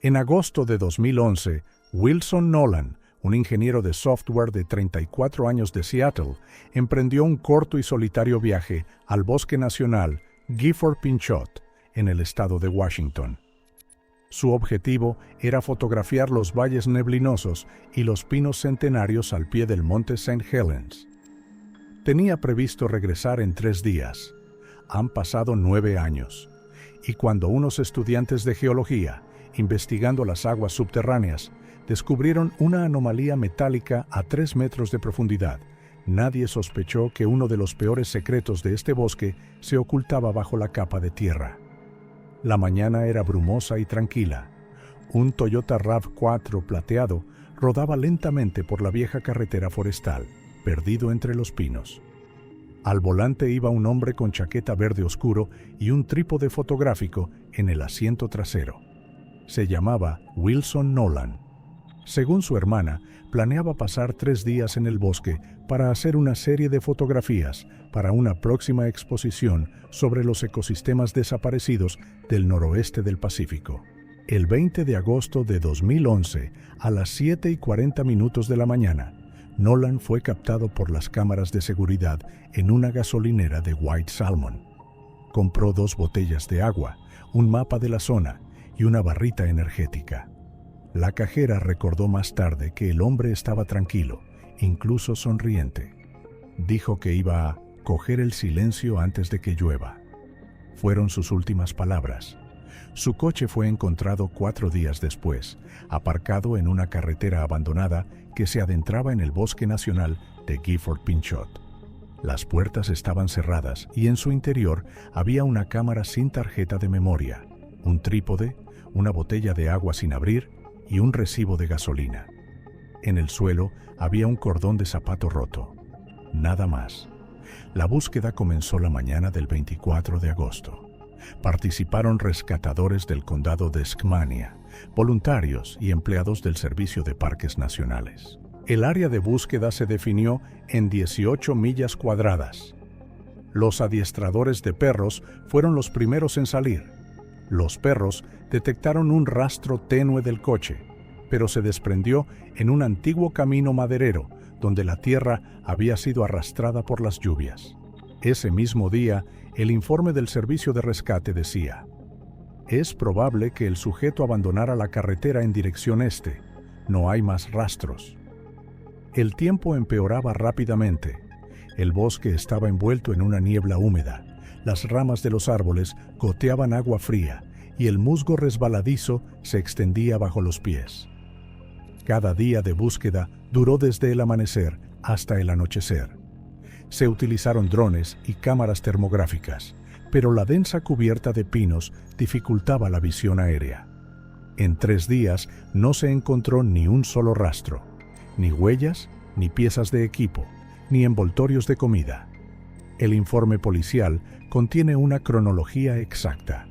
En agosto de 2011, Wilson Nolan, un ingeniero de software de 34 años de Seattle, emprendió un corto y solitario viaje al Bosque Nacional Gifford-Pinchot, en el estado de Washington. Su objetivo era fotografiar los valles neblinosos y los pinos centenarios al pie del monte St. Helens. Tenía previsto regresar en 3 días. Han pasado 9 años, y cuando unos estudiantes de geología, investigando las aguas subterráneas, descubrieron una anomalía metálica a 3 metros de profundidad, nadie sospechó que uno de los peores secretos de este bosque se ocultaba bajo la capa de tierra. La mañana era brumosa y tranquila. Un Toyota RAV4 plateado rodaba lentamente por la vieja carretera forestal, perdido entre los pinos. Al volante iba un hombre con chaqueta verde oscuro y un trípode fotográfico en el asiento trasero. Se llamaba Wilson Nolan. Según su hermana, planeaba pasar 3 días en el bosque para hacer una serie de fotografías para una próxima exposición sobre los ecosistemas desaparecidos del noroeste del Pacífico. El 20 de agosto de 2011, a las 7:40 de la mañana, Nolan fue captado por las cámaras de seguridad en una gasolinera de White Salmon. Compró 2 botellas de agua, un mapa de la zona y una barrita energética. La cajera recordó más tarde que el hombre estaba tranquilo, incluso sonriente. Dijo que iba a coger el silencio antes de que llueva. Fueron sus últimas palabras. Su coche fue encontrado 4 días después, aparcado en una carretera abandonada que se adentraba en el Bosque Nacional de Gifford-Pinchot. Las puertas estaban cerradas y en su interior había una cámara sin tarjeta de memoria, un trípode, una botella de agua sin abrir y un recibo de gasolina. En el suelo había un cordón de zapato roto. Nada más. La búsqueda comenzó la mañana del 24 de agosto. Participaron rescatadores del condado de Skamania, voluntarios y empleados del Servicio de Parques Nacionales. El área de búsqueda se definió en 18 millas cuadradas. Los adiestradores de perros fueron los primeros en salir. Los perros detectaron un rastro tenue del coche, pero se desprendió en un antiguo camino maderero donde la tierra había sido arrastrada por las lluvias. Ese mismo día, el informe del servicio de rescate decía: es probable que el sujeto abandonara la carretera en dirección este. No hay más rastros. El tiempo empeoraba rápidamente. El bosque estaba envuelto en una niebla húmeda. Las ramas de los árboles goteaban agua fría y el musgo resbaladizo se extendía bajo los pies. Cada día de búsqueda duró desde el amanecer hasta el anochecer. Se utilizaron drones y cámaras termográficas, pero la densa cubierta de pinos dificultaba la visión aérea. En 3 días no se encontró ni un solo rastro, ni huellas, ni piezas de equipo, ni envoltorios de comida. El informe policial contiene una cronología exacta.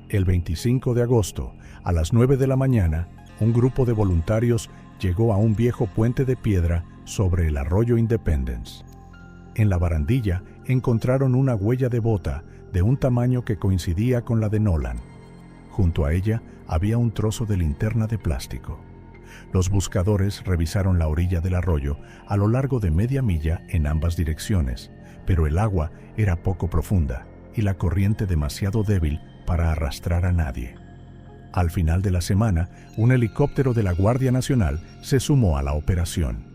El 25 de agosto, a las 9 de la mañana, un grupo de voluntarios llegó a un viejo puente de piedra sobre el arroyo Independence. En la barandilla encontraron una huella de bota de un tamaño que coincidía con la de Nolan. Junto a ella había un trozo de linterna de plástico. Los buscadores revisaron la orilla del arroyo a lo largo de media milla en ambas direcciones, pero el agua era poco profunda y la corriente demasiado débil para arrastrar a nadie. Al final de la semana, un helicóptero de la Guardia Nacional se sumó a la operación.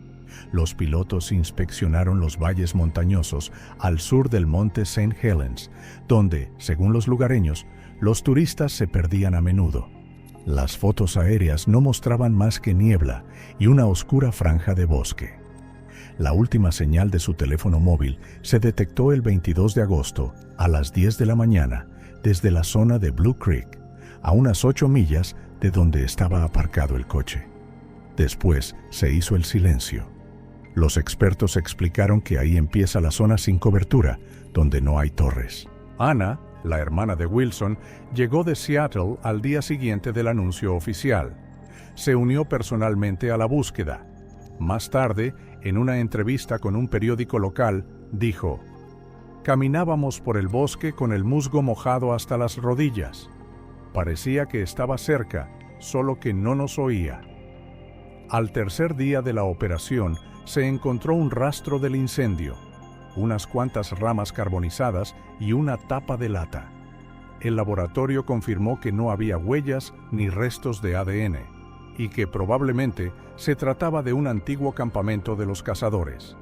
Los pilotos inspeccionaron los valles montañosos al sur del monte St. Helens, donde, según los lugareños, los turistas se perdían a menudo. Las fotos aéreas no mostraban más que niebla y una oscura franja de bosque. La última señal de su teléfono móvil se detectó el 22 de agosto a las 10 de la mañana desde la zona de Blue Creek, a unas 8 millas de donde estaba aparcado el coche. Después se hizo el silencio. Los expertos explicaron que ahí empieza la zona sin cobertura, donde no hay torres. Anna, la hermana de Wilson, llegó de Seattle al día siguiente del anuncio oficial. Se unió personalmente a la búsqueda. Más tarde, en una entrevista con un periódico local, dijo: «Caminábamos por el bosque con el musgo mojado hasta las rodillas. Parecía que estaba cerca, solo que no nos oía. Al tercer día de la operación, se encontró un rastro del incendio, unas cuantas ramas carbonizadas y una tapa de lata. El laboratorio confirmó que no había huellas ni restos de ADN, y que probablemente se trataba de un antiguo campamento de los cazadores.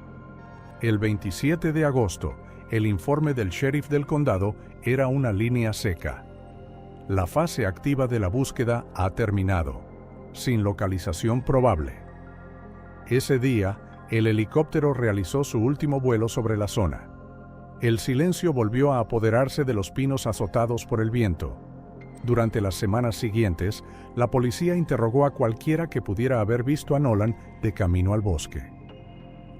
El 27 de agosto, el informe del sheriff del condado era una línea seca. La fase activa de la búsqueda ha terminado, sin localización probable. Ese día, el helicóptero realizó su último vuelo sobre la zona. El silencio volvió a apoderarse de los pinos azotados por el viento. Durante las semanas siguientes, la policía interrogó a cualquiera que pudiera haber visto a Nolan de camino al bosque.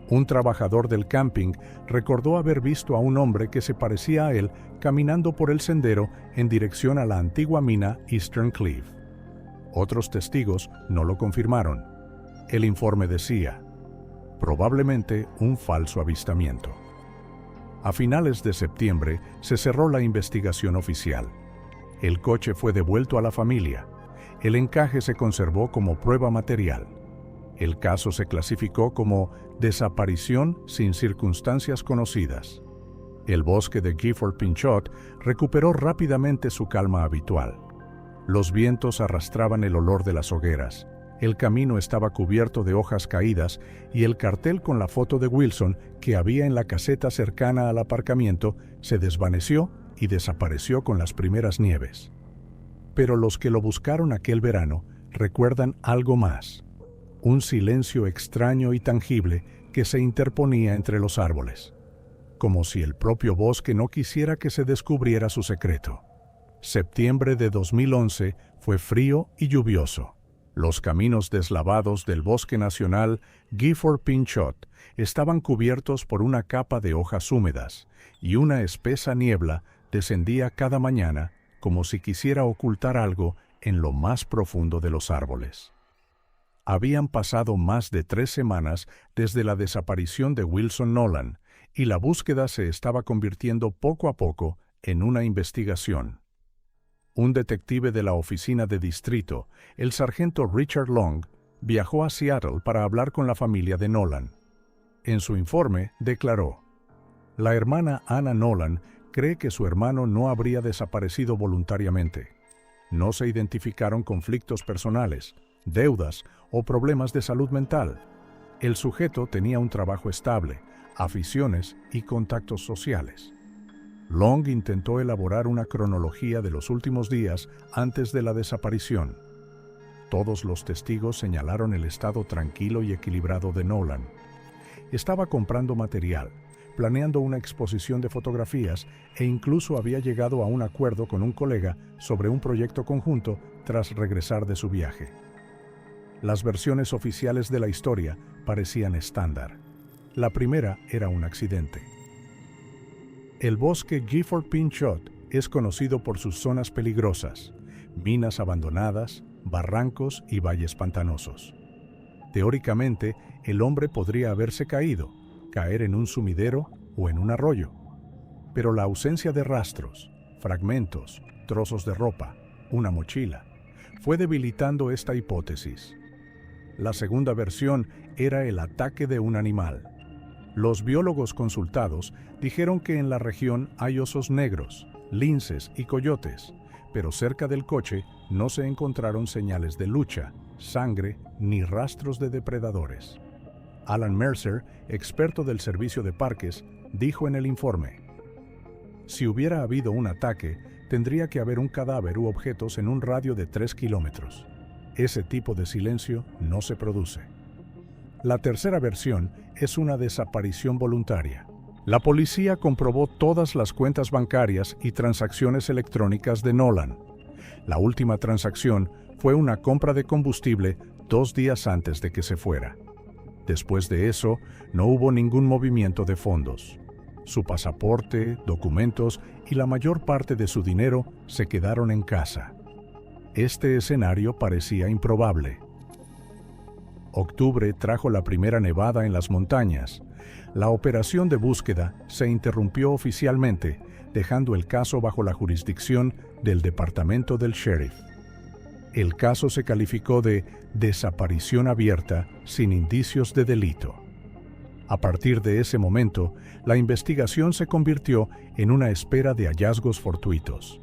Un trabajador del camping recordó haber visto a un hombre que se parecía a él caminando por el sendero en dirección a la antigua mina Eastern Cliff. Otros testigos no lo confirmaron. El informe decía, probablemente un falso avistamiento. A finales de septiembre se cerró la investigación oficial. El coche fue devuelto a la familia. El encaje se conservó como prueba material. El caso se clasificó como desaparición sin circunstancias conocidas. El bosque de Gifford Pinchot recuperó rápidamente su calma habitual. Los vientos arrastraban el olor de las hogueras. El camino estaba cubierto de hojas caídas y el cartel con la foto de Wilson que había en la caseta cercana al aparcamiento se desvaneció y desapareció con las primeras nieves. Pero los que lo buscaron aquel verano recuerdan algo más. Un silencio extraño y tangible que se interponía entre los árboles, como si el propio bosque no quisiera que se descubriera su secreto. Septiembre de 2011 fue frío y lluvioso. Los caminos deslavados del Bosque Nacional Gifford Pinchot estaban cubiertos por una capa de hojas húmedas y una espesa niebla descendía cada mañana como si quisiera ocultar algo en lo más profundo de los árboles. Habían pasado más de 3 semanas desde la desaparición de Wilson Nolan y la búsqueda se estaba convirtiendo poco a poco en una investigación. Un detective de la oficina de distrito, el sargento Richard Long, viajó a Seattle para hablar con la familia de Nolan. En su informe declaró, la hermana Anna Nolan cree que su hermano no habría desaparecido voluntariamente. No se identificaron conflictos personales, deudas o problemas de salud mental. El sujeto tenía un trabajo estable, aficiones y contactos sociales. Long intentó elaborar una cronología de los últimos días antes de la desaparición. Todos los testigos señalaron el estado tranquilo y equilibrado de Nolan. Estaba comprando material, planeando una exposición de fotografías e incluso había llegado a un acuerdo con un colega sobre un proyecto conjunto tras regresar de su viaje. Las versiones oficiales de la historia parecían estándar. La primera era un accidente. El bosque Gifford Pinchot es conocido por sus zonas peligrosas, minas abandonadas, barrancos y valles pantanosos. Teóricamente, el hombre podría haberse caído, caer en un sumidero o en un arroyo. Pero la ausencia de rastros, fragmentos, trozos de ropa, una mochila, fue debilitando esta hipótesis. La segunda versión era el ataque de un animal. Los biólogos consultados dijeron que en la región hay osos negros, linces y coyotes, pero cerca del coche no se encontraron señales de lucha, sangre ni rastros de depredadores. Alan Mercer, experto del Servicio de Parques, dijo en el informe: si hubiera habido un ataque, tendría que haber un cadáver u objetos en un radio de 3 kilómetros. Ese tipo de silencio no se produce. La tercera versión es una desaparición voluntaria. La policía comprobó todas las cuentas bancarias y transacciones electrónicas de Nolan. La última transacción fue una compra de combustible 2 días antes de que se fuera. Después de eso, no hubo ningún movimiento de fondos. Su pasaporte, documentos y la mayor parte de su dinero se quedaron en casa. Este escenario parecía improbable. Octubre trajo la primera nevada en las montañas. La operación de búsqueda se interrumpió oficialmente, dejando el caso bajo la jurisdicción del Departamento del Sheriff. El caso se calificó de desaparición abierta sin indicios de delito. A partir de ese momento, la investigación se convirtió en una espera de hallazgos fortuitos.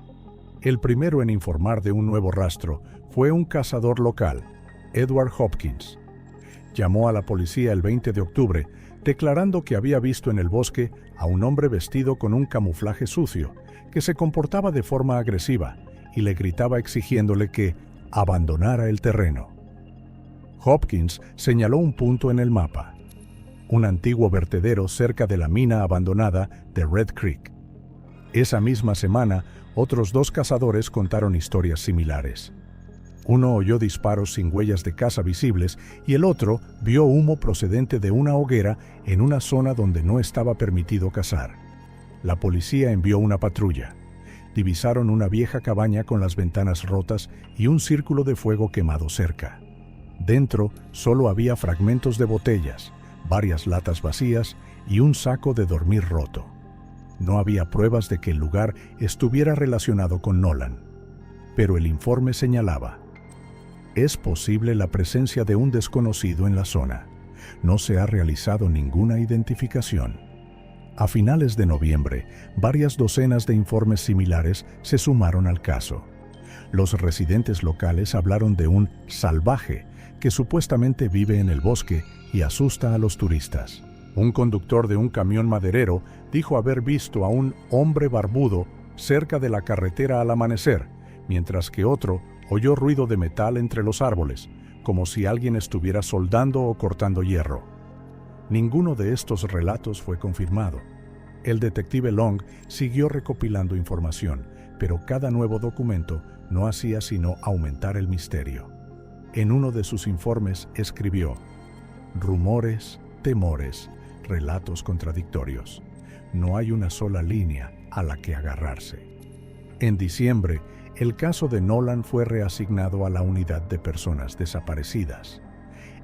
El primero en informar de un nuevo rastro fue un cazador local, Edward Hopkins. Llamó a la policía el 20 de octubre, declarando que había visto en el bosque a un hombre vestido con un camuflaje sucio, que se comportaba de forma agresiva y le gritaba exigiéndole que abandonara el terreno. Hopkins señaló un punto en el mapa, un antiguo vertedero cerca de la mina abandonada de Red Creek. Esa misma semana, otros 2 cazadores contaron historias similares. Uno oyó disparos sin huellas de caza visibles y el otro vio humo procedente de una hoguera en una zona donde no estaba permitido cazar. La policía envió una patrulla. Divisaron una vieja cabaña con las ventanas rotas y un círculo de fuego quemado cerca. Dentro solo había fragmentos de botellas, varias latas vacías y un saco de dormir roto. No había pruebas de que el lugar estuviera relacionado con Nolan. Pero el informe señalaba: es posible la presencia de un desconocido en la zona. No se ha realizado ninguna identificación. A finales de noviembre, varias docenas de informes similares se sumaron al caso. Los residentes locales hablaron de un salvaje que supuestamente vive en el bosque y asusta a los turistas. Un conductor de un camión maderero dijo haber visto a un hombre barbudo cerca de la carretera al amanecer, mientras que otro oyó ruido de metal entre los árboles, como si alguien estuviera soldando o cortando hierro. Ninguno de estos relatos fue confirmado. El detective Long siguió recopilando información, pero cada nuevo documento no hacía sino aumentar el misterio. En uno de sus informes escribió: rumores, temores, relatos contradictorios. No hay una sola línea a la que agarrarse. En diciembre, el caso de Nolan fue reasignado a la unidad de personas desaparecidas.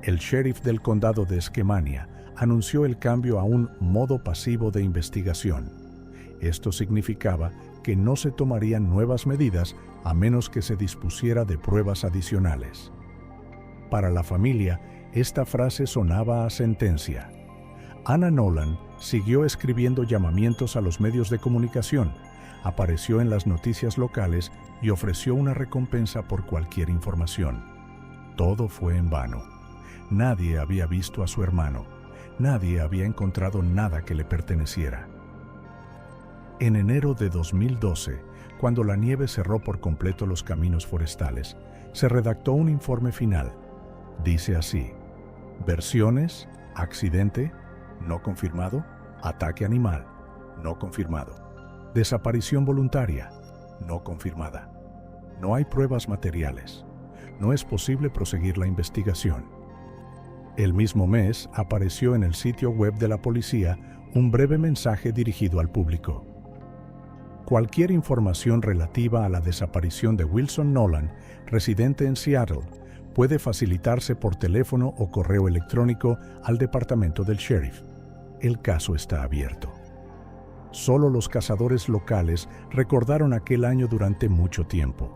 El sheriff del condado de Skamania anunció el cambio a un modo pasivo de investigación. Esto significaba que no se tomarían nuevas medidas a menos que se dispusiera de pruebas adicionales. Para la familia, esta frase sonaba a sentencia. Anna Nolan siguió escribiendo llamamientos a los medios de comunicación, apareció en las noticias locales y ofreció una recompensa por cualquier información. Todo fue en vano. Nadie había visto a su hermano. Nadie había encontrado nada que le perteneciera. En enero de 2012, cuando la nieve cerró por completo los caminos forestales, se redactó un informe final. Dice así: versiones, accidente, no confirmado, ataque animal, no confirmado, desaparición voluntaria, no confirmada. No hay pruebas materiales. No es posible proseguir la investigación. El mismo mes apareció en el sitio web de la policía un breve mensaje dirigido al público. Cualquier información relativa a la desaparición de Wilson Nolan, residente en Seattle, puede facilitarse por teléfono o correo electrónico al departamento del sheriff. El caso está abierto. Solo los cazadores locales recordaron aquel año durante mucho tiempo.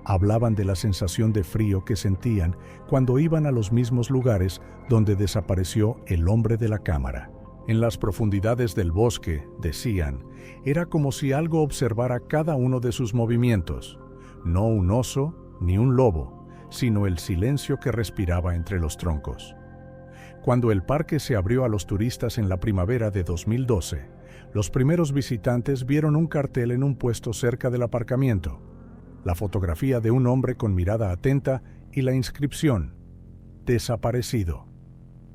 Hablaban de la sensación de frío que sentían cuando iban a los mismos lugares donde desapareció el hombre de la cámara. En las profundidades del bosque, decían, era como si algo observara cada uno de sus movimientos. No un oso ni un lobo, sino el silencio que respiraba entre los troncos. Cuando el parque se abrió a los turistas en la primavera de 2012, los primeros visitantes vieron un cartel en un puesto cerca del aparcamiento, la fotografía de un hombre con mirada atenta y la inscripción: desaparecido,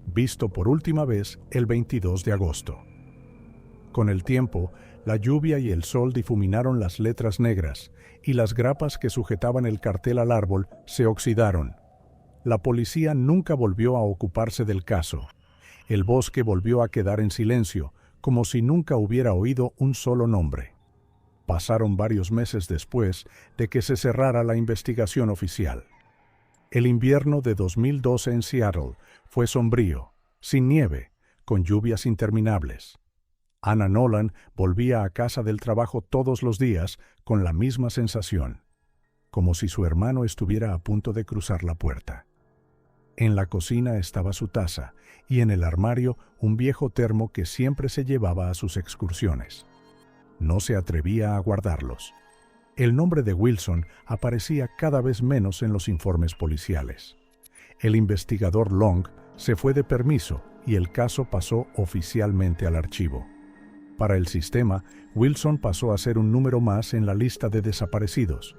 visto por última vez el 22 de agosto. Con el tiempo, la lluvia y el sol difuminaron las letras negras y las grapas que sujetaban el cartel al árbol se oxidaron. La policía nunca volvió a ocuparse del caso. El bosque volvió a quedar en silencio, como si nunca hubiera oído un solo nombre. Pasaron varios meses después de que se cerrara la investigación oficial. El invierno de 2012 en Seattle fue sombrío, sin nieve, con lluvias interminables. Anna Nolan volvía a casa del trabajo todos los días con la misma sensación. como si su hermano estuviera a punto de cruzar la puerta. En la cocina estaba su taza y en el armario un viejo termo que siempre se llevaba a sus excursiones. No se atrevía a guardarlos. El nombre de Wilson aparecía cada vez menos en los informes policiales. El investigador Long se fue de permiso y el caso pasó oficialmente al archivo. Para el sistema, Wilson pasó a ser un número más en la lista de desaparecidos.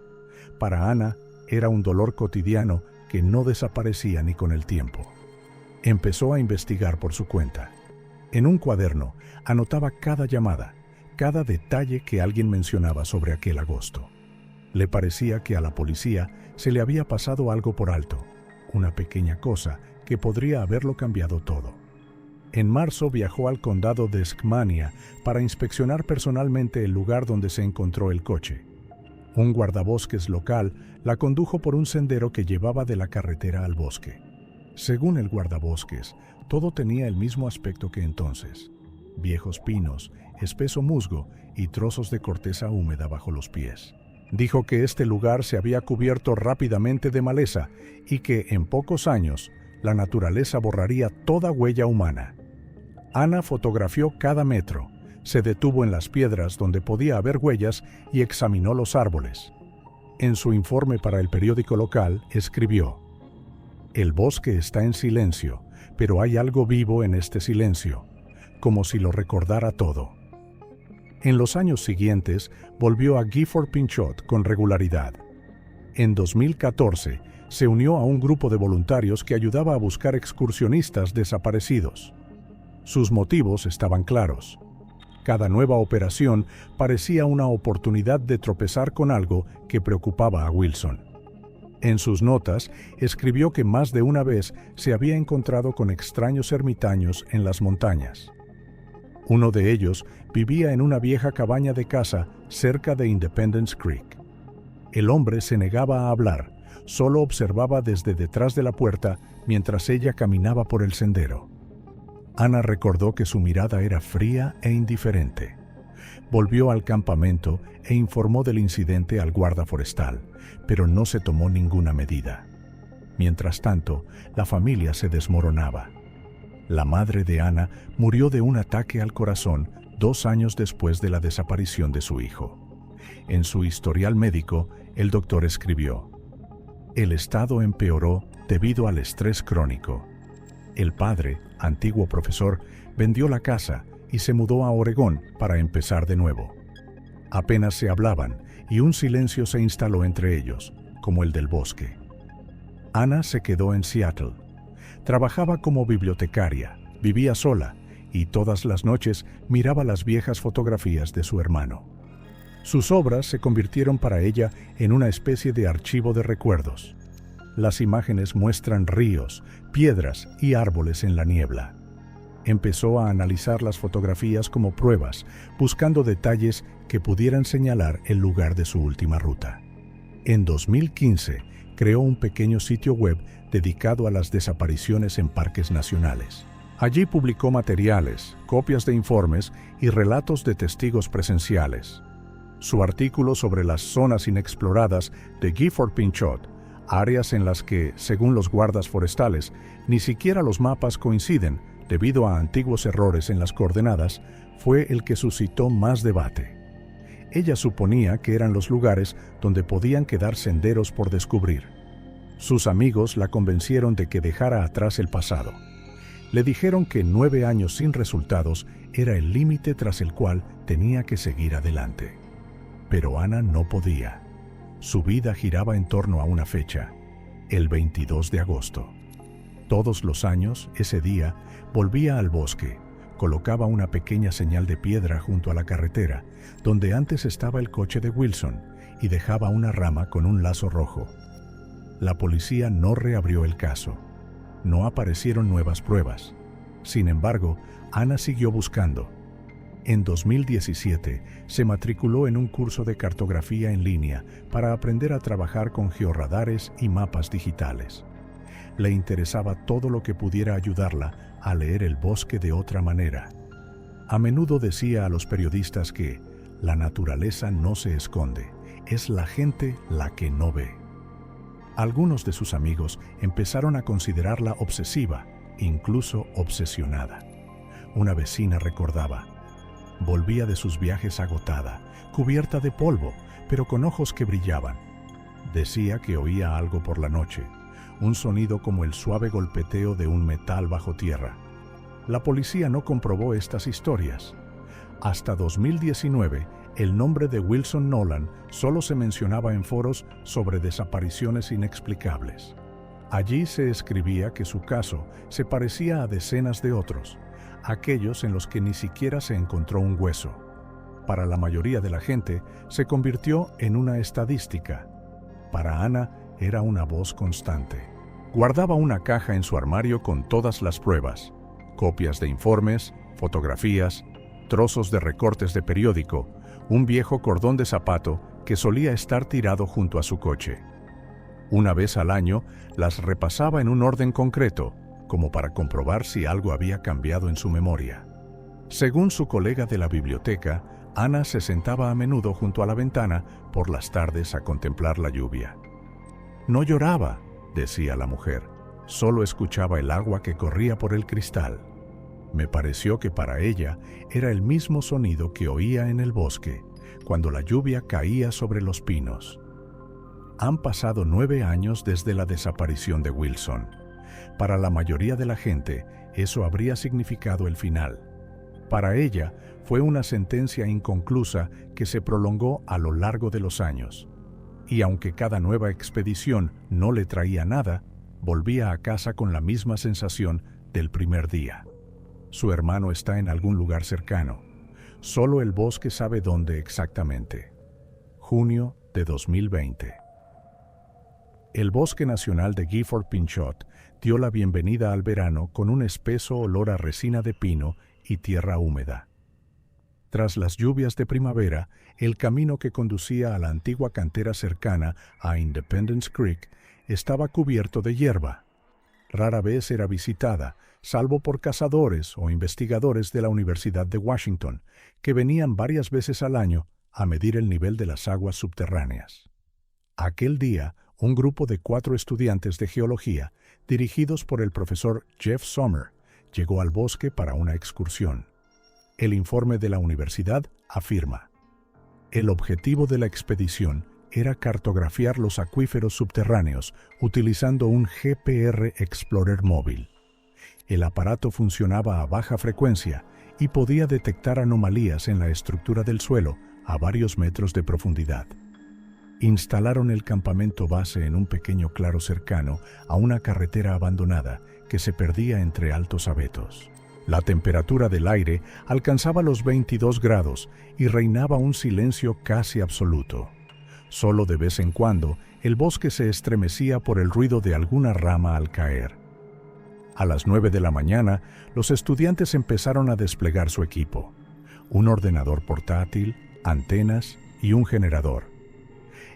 Para Anna, era un dolor cotidiano que no desaparecía ni con el tiempo. Empezó a investigar por su cuenta. En un cuaderno, anotaba cada llamada, cada detalle que alguien mencionaba sobre aquel agosto. Le parecía que a la policía se le había pasado algo por alto, una pequeña cosa que podría haberlo cambiado todo. En marzo viajó al condado de Skmania para inspeccionar personalmente el lugar donde se encontró el coche. Un guardabosques local la condujo por un sendero que llevaba de la carretera al bosque. Según el guardabosques, todo tenía el mismo aspecto que entonces: viejos pinos, espeso musgo y trozos de corteza húmeda bajo los pies. Dijo que este lugar se había cubierto rápidamente de maleza y que en pocos años la naturaleza borraría toda huella humana. Anna fotografió cada metro, se detuvo en las piedras donde podía haber huellas y examinó los árboles. En su informe para el periódico local escribió: «El bosque está en silencio, pero hay algo vivo en este silencio, como si lo recordara todo». En los años siguientes volvió a Gifford Pinchot con regularidad. En 2014 se unió a un grupo de voluntarios que ayudaba a buscar excursionistas desaparecidos. Sus motivos estaban claros. Cada nueva operación parecía una oportunidad de tropezar con algo que preocupaba a Wilson. En sus notas escribió que más de una vez se había encontrado con extraños ermitaños en las montañas. Uno de ellos vivía en una vieja cabaña de caza cerca de Independence Creek. El hombre se negaba a hablar, solo observaba desde detrás de la puerta mientras ella caminaba por el sendero. Anna recordó que su mirada era fría e indiferente. Volvió al campamento e informó del incidente al guarda forestal, pero no se tomó ninguna medida. Mientras tanto, la familia se desmoronaba. La madre de Anna murió de un ataque al corazón 2 años después de la desaparición de su hijo. En su historial médico, el doctor escribió: «El estado empeoró debido al estrés crónico». El padre, antiguo profesor, vendió la casa y se mudó a Oregón para empezar de nuevo. Apenas se hablaban y un silencio se instaló entre ellos, como el del bosque. Anna se quedó en Seattle. Trabajaba como bibliotecaria, vivía sola y todas las noches miraba las viejas fotografías de su hermano. Sus obras se convirtieron para ella en una especie de archivo de recuerdos. Las imágenes muestran ríos, piedras y árboles en la niebla. Empezó a analizar las fotografías como pruebas, buscando detalles que pudieran señalar el lugar de su última ruta. En 2015, creó un pequeño sitio web dedicado a las desapariciones en parques nacionales. Allí publicó materiales, copias de informes y relatos de testigos presenciales. Su artículo sobre las zonas inexploradas de Gifford Pinchot, áreas en las que, según los guardas forestales, ni siquiera los mapas coinciden debido a antiguos errores en las coordenadas, fue el que suscitó más debate. Ella suponía que eran los lugares donde podían quedar senderos por descubrir. Sus amigos la convencieron de que dejara atrás el pasado. Le dijeron que 9 años sin resultados era el límite tras el cual tenía que seguir adelante. Pero Anna no podía. Su vida giraba en torno a una fecha, el 22 de agosto. Todos los años, ese día, volvía al bosque, colocaba una pequeña señal de piedra junto a la carretera, donde antes estaba el coche de Wilson, y dejaba una rama con un lazo rojo. La policía no reabrió el caso. No aparecieron nuevas pruebas. Sin embargo, Anna siguió buscando. En 2017, se matriculó en un curso de cartografía en línea para aprender a trabajar con georradares y mapas digitales. Le interesaba todo lo que pudiera ayudarla a leer el bosque de otra manera. A menudo decía a los periodistas que la naturaleza no se esconde es la gente la que no ve. Algunos de sus amigos empezaron a considerarla obsesiva, incluso obsesionada. Una vecina recordaba: volvía de sus viajes agotada, cubierta de polvo, pero con ojos que brillaban. Decía que oía algo por la noche, un sonido como el suave golpeteo de un metal bajo tierra. La policía no comprobó estas historias. Hasta 2019, el nombre de Wilson Nolan solo se mencionaba en foros sobre desapariciones inexplicables. Allí se escribía que su caso se parecía a decenas de otros, aquellos en los que ni siquiera se encontró un hueso. Para la mayoría de la gente, se convirtió en una estadística. Para Ana, era una voz constante. Guardaba una caja en su armario con todas las pruebas: copias de informes, fotografías, trozos de recortes de periódico, un viejo cordón de zapato que solía estar tirado junto a su coche. Una vez al año, las repasaba en un orden concreto, como para comprobar si algo había cambiado en su memoria. Según su colega de la biblioteca, Ana se sentaba a menudo junto a la ventana por las tardes a contemplar la lluvia. No lloraba, decía la mujer, solo escuchaba el agua que corría por el cristal. Me pareció que para ella era el mismo sonido que oía en el bosque, cuando la lluvia caía sobre los pinos. Han pasado 9 años desde la desaparición de Wilson. Para la mayoría de la gente, eso habría significado el final. Para ella, fue una sentencia inconclusa que se prolongó a lo largo de los años. Y aunque cada nueva expedición no le traía nada, volvía a casa con la misma sensación del primer día. Su hermano está en algún lugar cercano. Solo el bosque sabe dónde exactamente. Junio de 2020. El Bosque Nacional de Gifford-Pinchot dio la bienvenida al verano con un espeso olor a resina de pino y tierra húmeda. Tras las lluvias de primavera, el camino que conducía a la antigua cantera cercana a Independence Creek estaba cubierto de hierba. Rara vez era visitada, salvo por cazadores o investigadores de la Universidad de Washington, que venían varias veces al año a medir el nivel de las aguas subterráneas. Aquel día, un grupo de 4 estudiantes de geología, dirigidos por el profesor Jeff Sommer, llegó al bosque para una excursión. El informe de la universidad afirma: el objetivo de la expedición era cartografiar los acuíferos subterráneos utilizando un GPR Explorer móvil. El aparato funcionaba a baja frecuencia y podía detectar anomalías en la estructura del suelo a varios metros de profundidad. Instalaron el campamento base en un pequeño claro cercano a una carretera abandonada que se perdía entre altos abetos. La temperatura del aire alcanzaba los 22 grados y reinaba un silencio casi absoluto. Solo de vez en cuando, el bosque se estremecía por el ruido de alguna rama al caer. A las 9 de la mañana, los estudiantes empezaron a desplegar su equipo: un ordenador portátil, antenas y un generador.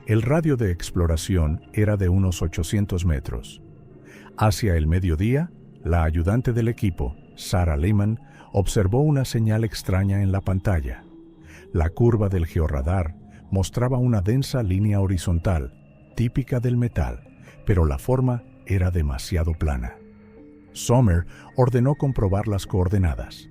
El radio de exploración era de unos 800 metros. Hacia el mediodía, la ayudante del equipo, Sarah Lehman, observó una señal extraña en la pantalla. La curva del georradar mostraba una densa línea horizontal, típica del metal, pero la forma era demasiado plana. Sommer ordenó comprobar las coordenadas.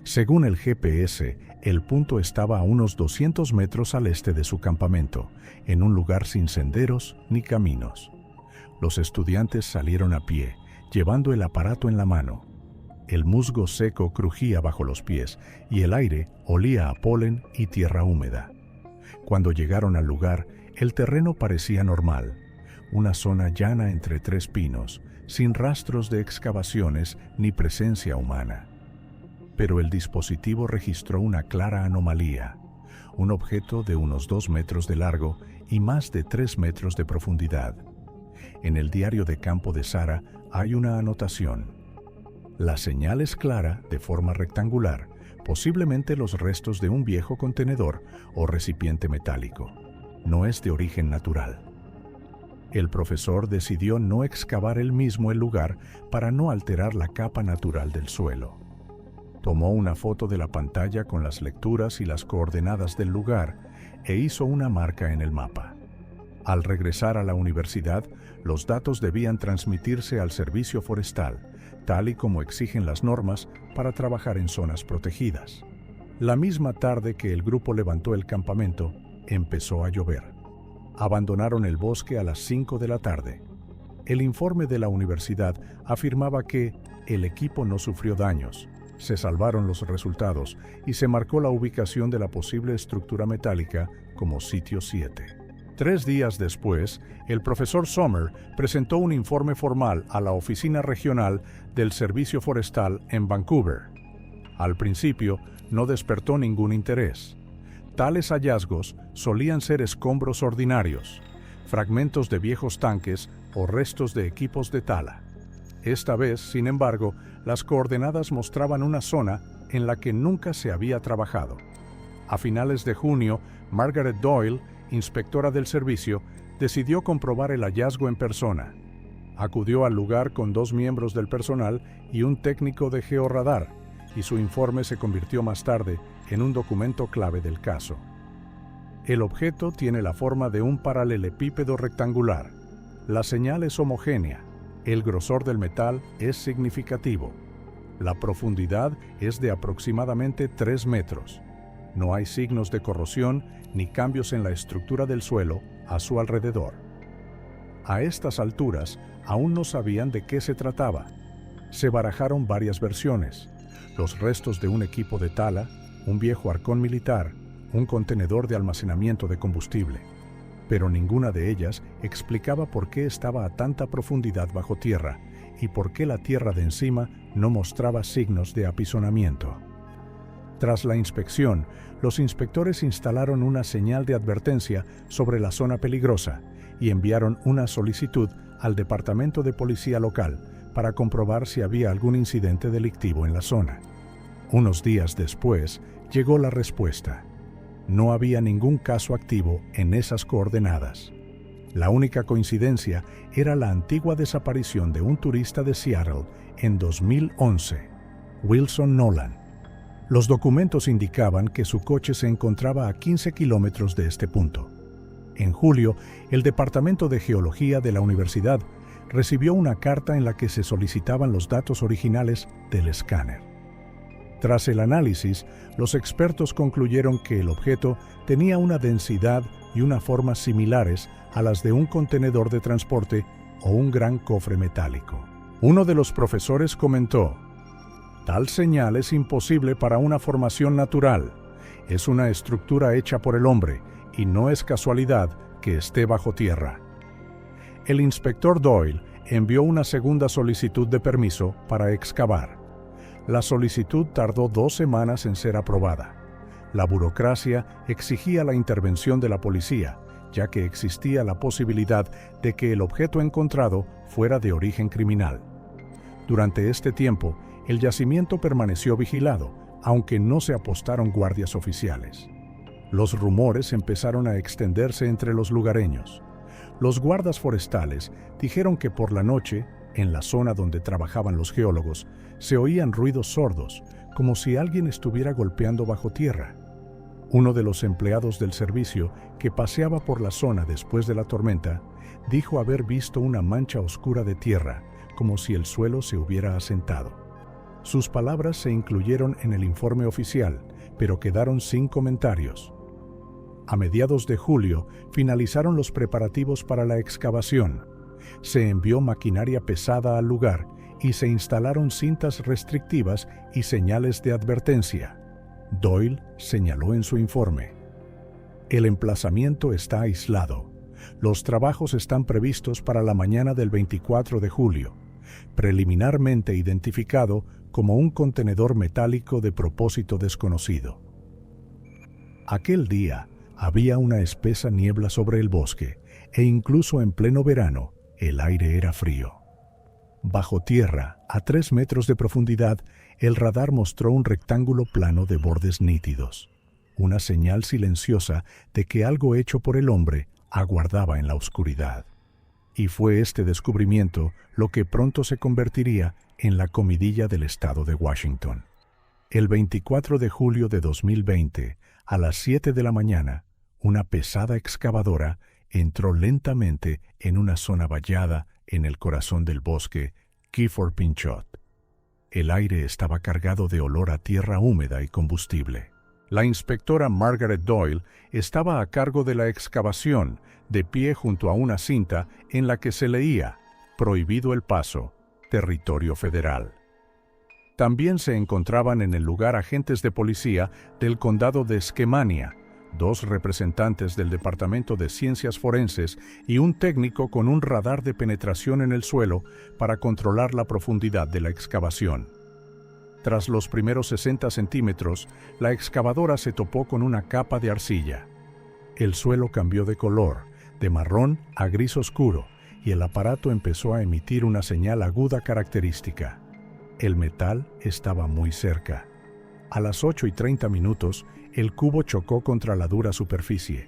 Según el GPS, el punto estaba a unos 200 metros al este de su campamento, en un lugar sin senderos ni caminos. Los estudiantes salieron a pie, llevando el aparato en la mano. El musgo seco crujía bajo los pies y el aire olía a polen y tierra húmeda. Cuando llegaron al lugar, el terreno parecía normal, una zona llana entre 3 pinos, sin rastros de excavaciones ni presencia humana. Pero el dispositivo registró una clara anomalía: un objeto de unos 2 metros de largo y más de 3 metros de profundidad. En el diario de campo de Sarah hay una anotación: la señal es clara, de forma rectangular, posiblemente los restos de un viejo contenedor o recipiente metálico. No es de origen natural. El profesor decidió no excavar él mismo el lugar para no alterar la capa natural del suelo. Tomó una foto de la pantalla con las lecturas y las coordenadas del lugar e hizo una marca en el mapa. Al regresar a la universidad, los datos debían transmitirse al servicio forestal, tal y como exigen las normas para trabajar en zonas protegidas. La misma tarde que el grupo levantó el campamento, empezó a llover. Abandonaron el bosque a las 5 de la tarde. El informe de la universidad afirmaba que el equipo no sufrió daños, se salvaron los resultados y se marcó la ubicación de la posible estructura metálica como sitio 7. 3 días después, el profesor Sommer presentó un informe formal a la oficina regional del Servicio Forestal en Vancouver. Al principio, no despertó ningún interés. Tales hallazgos solían ser escombros ordinarios, fragmentos de viejos tanques o restos de equipos de tala. Esta vez, sin embargo, las coordenadas mostraban una zona en la que nunca se había trabajado. A finales de junio, Margaret Doyle, inspectora del servicio, decidió comprobar el hallazgo en persona. Acudió al lugar con 2 miembros del personal y un técnico de georradar, y su informe se convirtió más tarde en un documento clave del caso. El objeto tiene la forma de un paralelepípedo rectangular. La señal es homogénea. El grosor del metal es significativo. La profundidad es de aproximadamente 3 metros. No hay signos de corrosión ni cambios en la estructura del suelo a su alrededor. A estas alturas, aún no sabían de qué se trataba. Se barajaron varias versiones: los restos de un equipo de tala, un viejo arcón militar, un contenedor de almacenamiento de combustible. Pero ninguna de ellas explicaba por qué estaba a tanta profundidad bajo tierra y por qué la tierra de encima no mostraba signos de apisonamiento. Tras la inspección, los inspectores instalaron una señal de advertencia sobre la zona peligrosa y enviaron una solicitud al Departamento de Policía local para comprobar si había algún incidente delictivo en la zona. Unos días después, llegó la respuesta. No había ningún caso activo en esas coordenadas. La única coincidencia era la antigua desaparición de un turista de Seattle en 2011, Wilson Nolan. Los documentos indicaban que su coche se encontraba a 15 kilómetros de este punto. En julio, el Departamento de Geología de la universidad recibió una carta en la que se solicitaban los datos originales del escáner. Tras el análisis, los expertos concluyeron que el objeto tenía una densidad y una forma similares a las de un contenedor de transporte o un gran cofre metálico. Uno de los profesores comentó: "Tal señal es imposible para una formación natural. Es una estructura hecha por el hombre y no es casualidad que esté bajo tierra". El inspector Doyle envió una segunda solicitud de permiso para excavar. La solicitud tardó 2 semanas en ser aprobada. La burocracia exigía la intervención de la policía, ya que existía la posibilidad de que el objeto encontrado fuera de origen criminal. Durante este tiempo, el yacimiento permaneció vigilado, aunque no se apostaron guardias oficiales. Los rumores empezaron a extenderse entre los lugareños. Los guardas forestales dijeron que por la noche, en la zona donde trabajaban los geólogos, se oían ruidos sordos, como si alguien estuviera golpeando bajo tierra. Uno de los empleados del servicio, que paseaba por la zona después de la tormenta, dijo haber visto una mancha oscura de tierra, como si el suelo se hubiera asentado. Sus palabras se incluyeron en el informe oficial, pero quedaron sin comentarios. A mediados de julio, finalizaron los preparativos para la excavación. Se envió maquinaria pesada al lugar y se instalaron cintas restrictivas y señales de advertencia. Doyle señaló en su informe: "El emplazamiento está aislado. Los trabajos están previstos para la mañana del 24 de julio, preliminarmente identificado como un contenedor metálico de propósito desconocido". Aquel día había una espesa niebla sobre el bosque e incluso en pleno verano el aire era frío. Bajo tierra, a 3 metros de profundidad, el radar mostró un rectángulo plano de bordes nítidos, una señal silenciosa de que algo hecho por el hombre aguardaba en la oscuridad. Y fue este descubrimiento lo que pronto se convertiría en la comidilla del estado de Washington. El 24 de julio de 2020, a las 7 de la mañana, Una pesada excavadora entró lentamente en una zona vallada en el corazón del bosque Gifford Pinchot. El aire estaba cargado de olor a tierra húmeda y combustible. La inspectora Margaret Doyle estaba a cargo de la excavación, de pie junto a una cinta en la que se leía «Prohibido el paso, territorio federal». También se encontraban en el lugar agentes de policía del condado de Skamania, 2 representantes del Departamento de Ciencias Forenses y un técnico con un radar de penetración en el suelo para controlar la profundidad de la excavación. Tras los primeros 60 centímetros, la excavadora se topó con una capa de arcilla. El suelo cambió de color, de marrón a gris oscuro, y el aparato empezó a emitir una señal aguda característica. El metal estaba muy cerca. A las 8:30 el cubo chocó contra la dura superficie.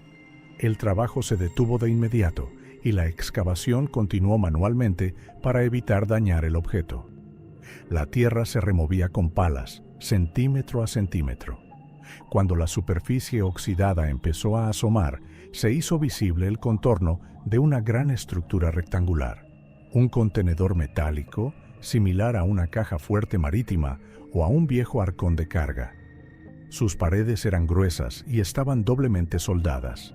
El trabajo se detuvo de inmediato y la excavación continuó manualmente para evitar dañar el objeto. La tierra se removía con palas, centímetro a centímetro. Cuando la superficie oxidada empezó a asomar, se hizo visible el contorno de una gran estructura rectangular. Un contenedor metálico, similar a una caja fuerte marítima o a un viejo arcón de carga. Sus paredes eran gruesas y estaban doblemente soldadas.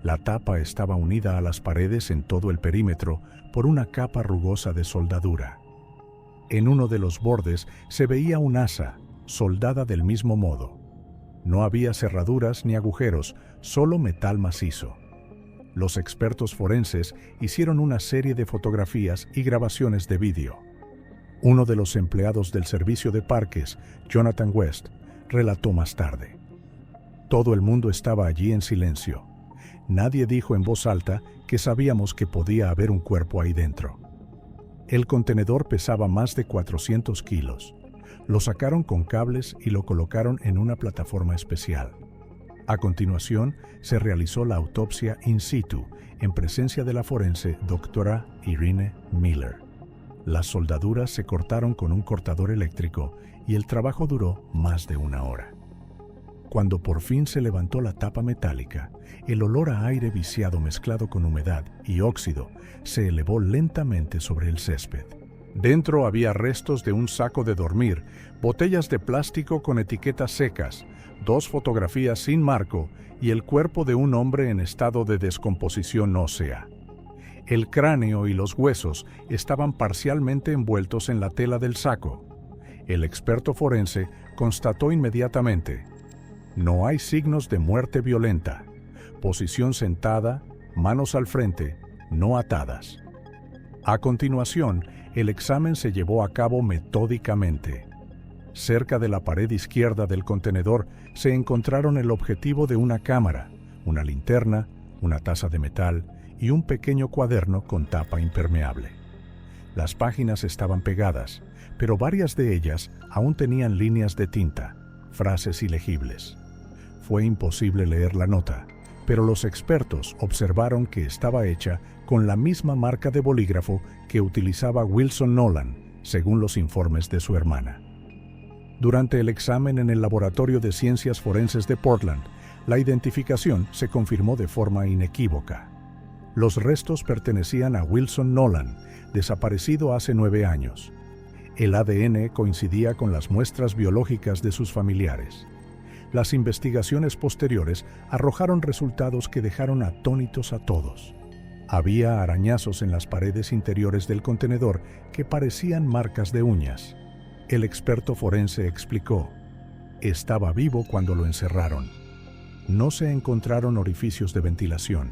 La tapa estaba unida a las paredes en todo el perímetro por una capa rugosa de soldadura. En uno de los bordes se veía un asa, soldada del mismo modo. No había cerraduras ni agujeros, solo metal macizo. Los expertos forenses hicieron una serie de fotografías y grabaciones de vídeo. Uno de los empleados del servicio de parques, Jonathan West, relató más tarde: «Todo el mundo estaba allí en silencio. Nadie dijo en voz alta que sabíamos que podía haber un cuerpo ahí dentro». El contenedor pesaba más de 400 kilos. Lo sacaron con cables y lo colocaron en una plataforma especial. A continuación, se realizó la autopsia in situ, en presencia de la forense doctora Irene Miller. Las soldaduras se cortaron con un cortador eléctrico y el trabajo duró más de 1 hora. Cuando por fin se levantó la tapa metálica, el olor a aire viciado mezclado con humedad y óxido se elevó lentamente sobre el césped. Dentro había restos de un saco de dormir, botellas de plástico con etiquetas secas, 2 fotografías sin marco y el cuerpo de un hombre en estado de descomposición ósea. El cráneo y los huesos estaban parcialmente envueltos en la tela del saco. El experto forense constató inmediatamente: no hay signos de muerte violenta. Posición sentada, manos al frente, no atadas. A continuación, el examen se llevó a cabo metódicamente. Cerca de la pared izquierda del contenedor se encontraron el objetivo de una cámara, una linterna, una taza de metal y un pequeño cuaderno con tapa impermeable. Las páginas estaban pegadas, pero varias de ellas aún tenían líneas de tinta, frases ilegibles. Fue imposible leer la nota, pero los expertos observaron que estaba hecha con la misma marca de bolígrafo que utilizaba Wilson Nolan, según los informes de su hermana. Durante el examen en el Laboratorio de Ciencias Forenses de Portland, la identificación se confirmó de forma inequívoca. Los restos pertenecían a Wilson Nolan, desaparecido hace 9 años. El ADN coincidía con las muestras biológicas de sus familiares. Las investigaciones posteriores arrojaron resultados que dejaron atónitos a todos. Había arañazos en las paredes interiores del contenedor que parecían marcas de uñas. El experto forense explicó: estaba vivo cuando lo encerraron. No se encontraron orificios de ventilación.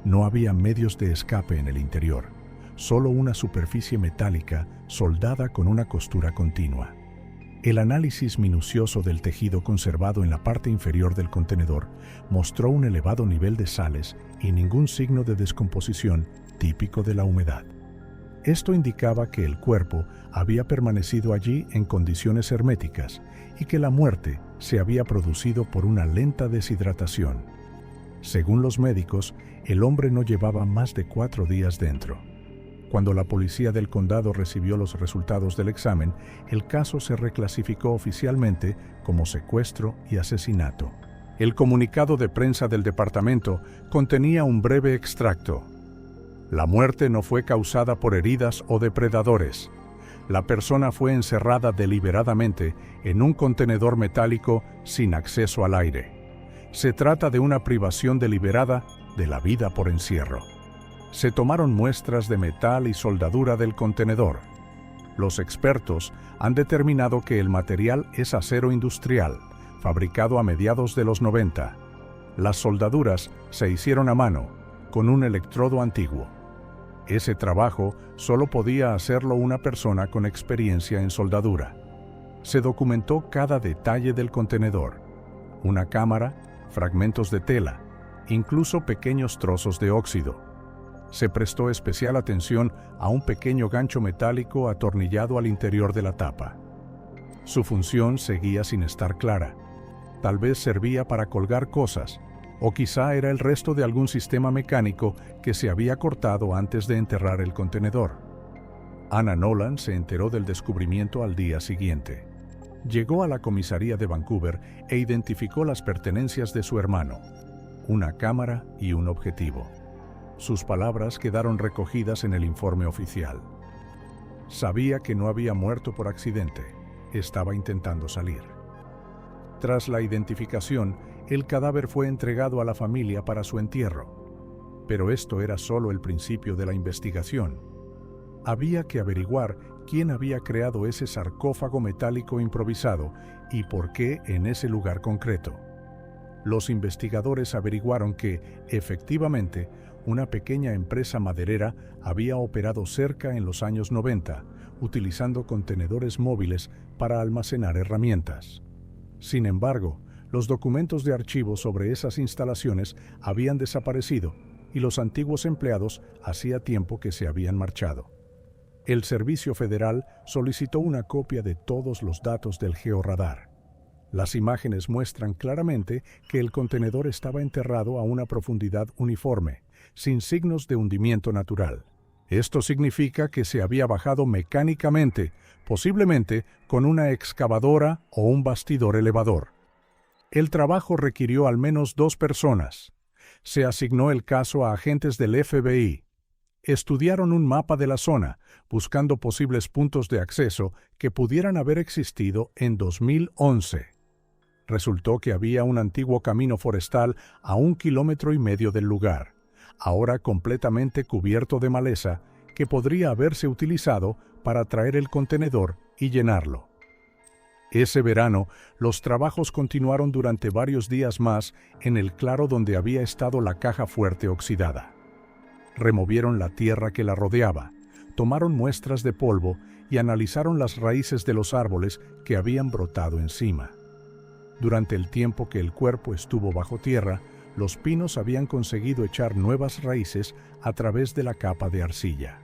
No había medios de escape en el interior, solo una superficie metálica soldada con una costura continua. El análisis minucioso del tejido conservado en la parte inferior del contenedor mostró un elevado nivel de sales y ningún signo de descomposición típico de la humedad. Esto indicaba que el cuerpo había permanecido allí en condiciones herméticas y que la muerte se había producido por una lenta deshidratación. Según los médicos, el hombre no llevaba más de 4 días dentro. Cuando la policía del condado recibió los resultados del examen, el caso se reclasificó oficialmente como secuestro y asesinato. El comunicado de prensa del departamento contenía un breve extracto. La muerte no fue causada por heridas o depredadores. La persona fue encerrada deliberadamente en un contenedor metálico sin acceso al aire. Se trata de una privación deliberada de la vida por encierro. Se tomaron muestras de metal y soldadura del contenedor. Los expertos han determinado que el material es acero industrial, fabricado a mediados de los 90. Las soldaduras se hicieron a mano, con un electrodo antiguo. Ese trabajo solo podía hacerlo una persona con experiencia en soldadura. Se documentó cada detalle del contenedor: una cámara, fragmentos de tela, incluso pequeños trozos de óxido. Se prestó especial atención a un pequeño gancho metálico atornillado al interior de la tapa. Su función seguía sin estar clara. Tal vez servía para colgar cosas, o quizá era el resto de algún sistema mecánico que se había cortado antes de enterrar el contenedor. Anna Nolan se enteró del descubrimiento al día siguiente. Llegó a la comisaría de Vancouver e identificó las pertenencias de su hermano: una cámara y un objetivo. Sus palabras quedaron recogidas en el informe oficial. Sabía que no había muerto por accidente. Estaba intentando salir. Tras la identificación, el cadáver fue entregado a la familia para su entierro. Pero esto era solo el principio de la investigación. Había que averiguar quién había creado ese sarcófago metálico improvisado y por qué en ese lugar concreto. Los investigadores averiguaron que, efectivamente, una pequeña empresa maderera había operado cerca en los años 90, utilizando contenedores móviles para almacenar herramientas. Sin embargo, los documentos de archivo sobre esas instalaciones habían desaparecido y los antiguos empleados hacía tiempo que se habían marchado. El Servicio Federal solicitó una copia de todos los datos del georradar. Las imágenes muestran claramente que el contenedor estaba enterrado a una profundidad uniforme, sin signos de hundimiento natural. Esto significa que se había bajado mecánicamente, posiblemente con una excavadora o un bastidor elevador. El trabajo requirió al menos 2 personas. Se asignó el caso a agentes del FBI. Estudiaron un mapa de la zona, buscando posibles puntos de acceso que pudieran haber existido en 2011. Resultó que había un antiguo camino forestal a 1,5 kilómetros del lugar, ahora completamente cubierto de maleza, que podría haberse utilizado para traer el contenedor y llenarlo. Ese verano, los trabajos continuaron durante varios días más en el claro donde había estado la caja fuerte oxidada. Removieron la tierra que la rodeaba, tomaron muestras de polvo y analizaron las raíces de los árboles que habían brotado encima. Durante el tiempo que el cuerpo estuvo bajo tierra, los pinos habían conseguido echar nuevas raíces a través de la capa de arcilla.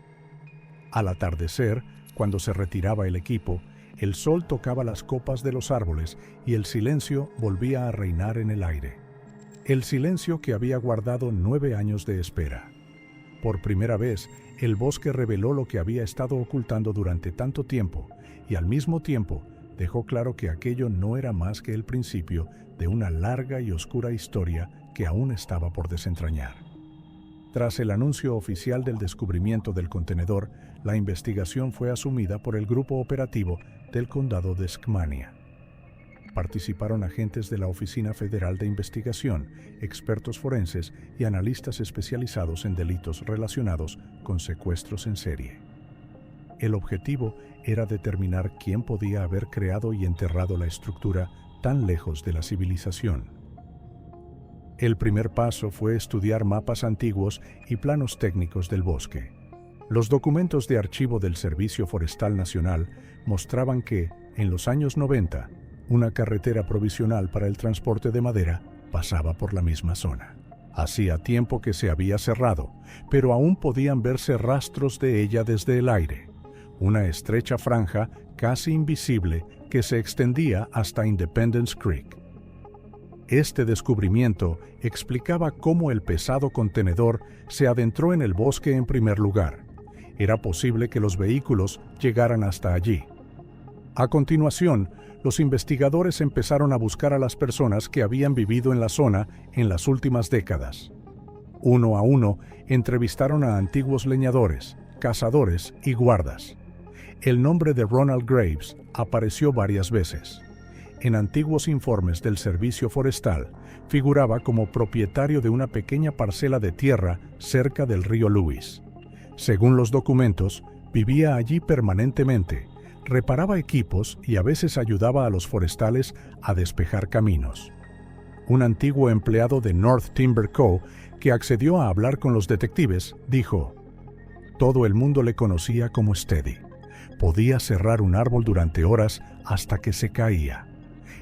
Al atardecer, cuando se retiraba el equipo, el sol tocaba las copas de los árboles y el silencio volvía a reinar en el aire. El silencio que había guardado 9 años de espera. Por primera vez, el bosque reveló lo que había estado ocultando durante tanto tiempo y al mismo tiempo dejó claro que aquello no era más que el principio de una larga y oscura historia que aún estaba por desentrañar. Tras el anuncio oficial del descubrimiento del contenedor, la investigación fue asumida por el Grupo Operativo del Condado de Skamania. Participaron agentes de la Oficina Federal de Investigación, expertos forenses y analistas especializados en delitos relacionados con secuestros en serie. El objetivo era determinar quién podía haber creado y enterrado la estructura tan lejos de la civilización. El primer paso fue estudiar mapas antiguos y planos técnicos del bosque. Los documentos de archivo del Servicio Forestal Nacional mostraban que, en los años 90, una carretera provisional para el transporte de madera pasaba por la misma zona. Hacía tiempo que se había cerrado, pero aún podían verse rastros de ella desde el aire. Una estrecha franja casi invisible que se extendía hasta Independence Creek. Este descubrimiento explicaba cómo el pesado contenedor se adentró en el bosque en primer lugar. Era posible que los vehículos llegaran hasta allí. A continuación, los investigadores empezaron a buscar a las personas que habían vivido en la zona en las últimas décadas. Uno a uno entrevistaron a antiguos leñadores, cazadores y guardas. El nombre de Ronald Graves apareció varias veces. En antiguos informes del Servicio Forestal, figuraba como propietario de una pequeña parcela de tierra cerca del río Lewis. Según los documentos, vivía allí permanentemente, reparaba equipos y a veces ayudaba a los forestales a despejar caminos. Un antiguo empleado de North Timber Co., que accedió a hablar con los detectives, dijo: «Todo el mundo le conocía como Steady. Podía serrar un árbol durante horas hasta que se caía.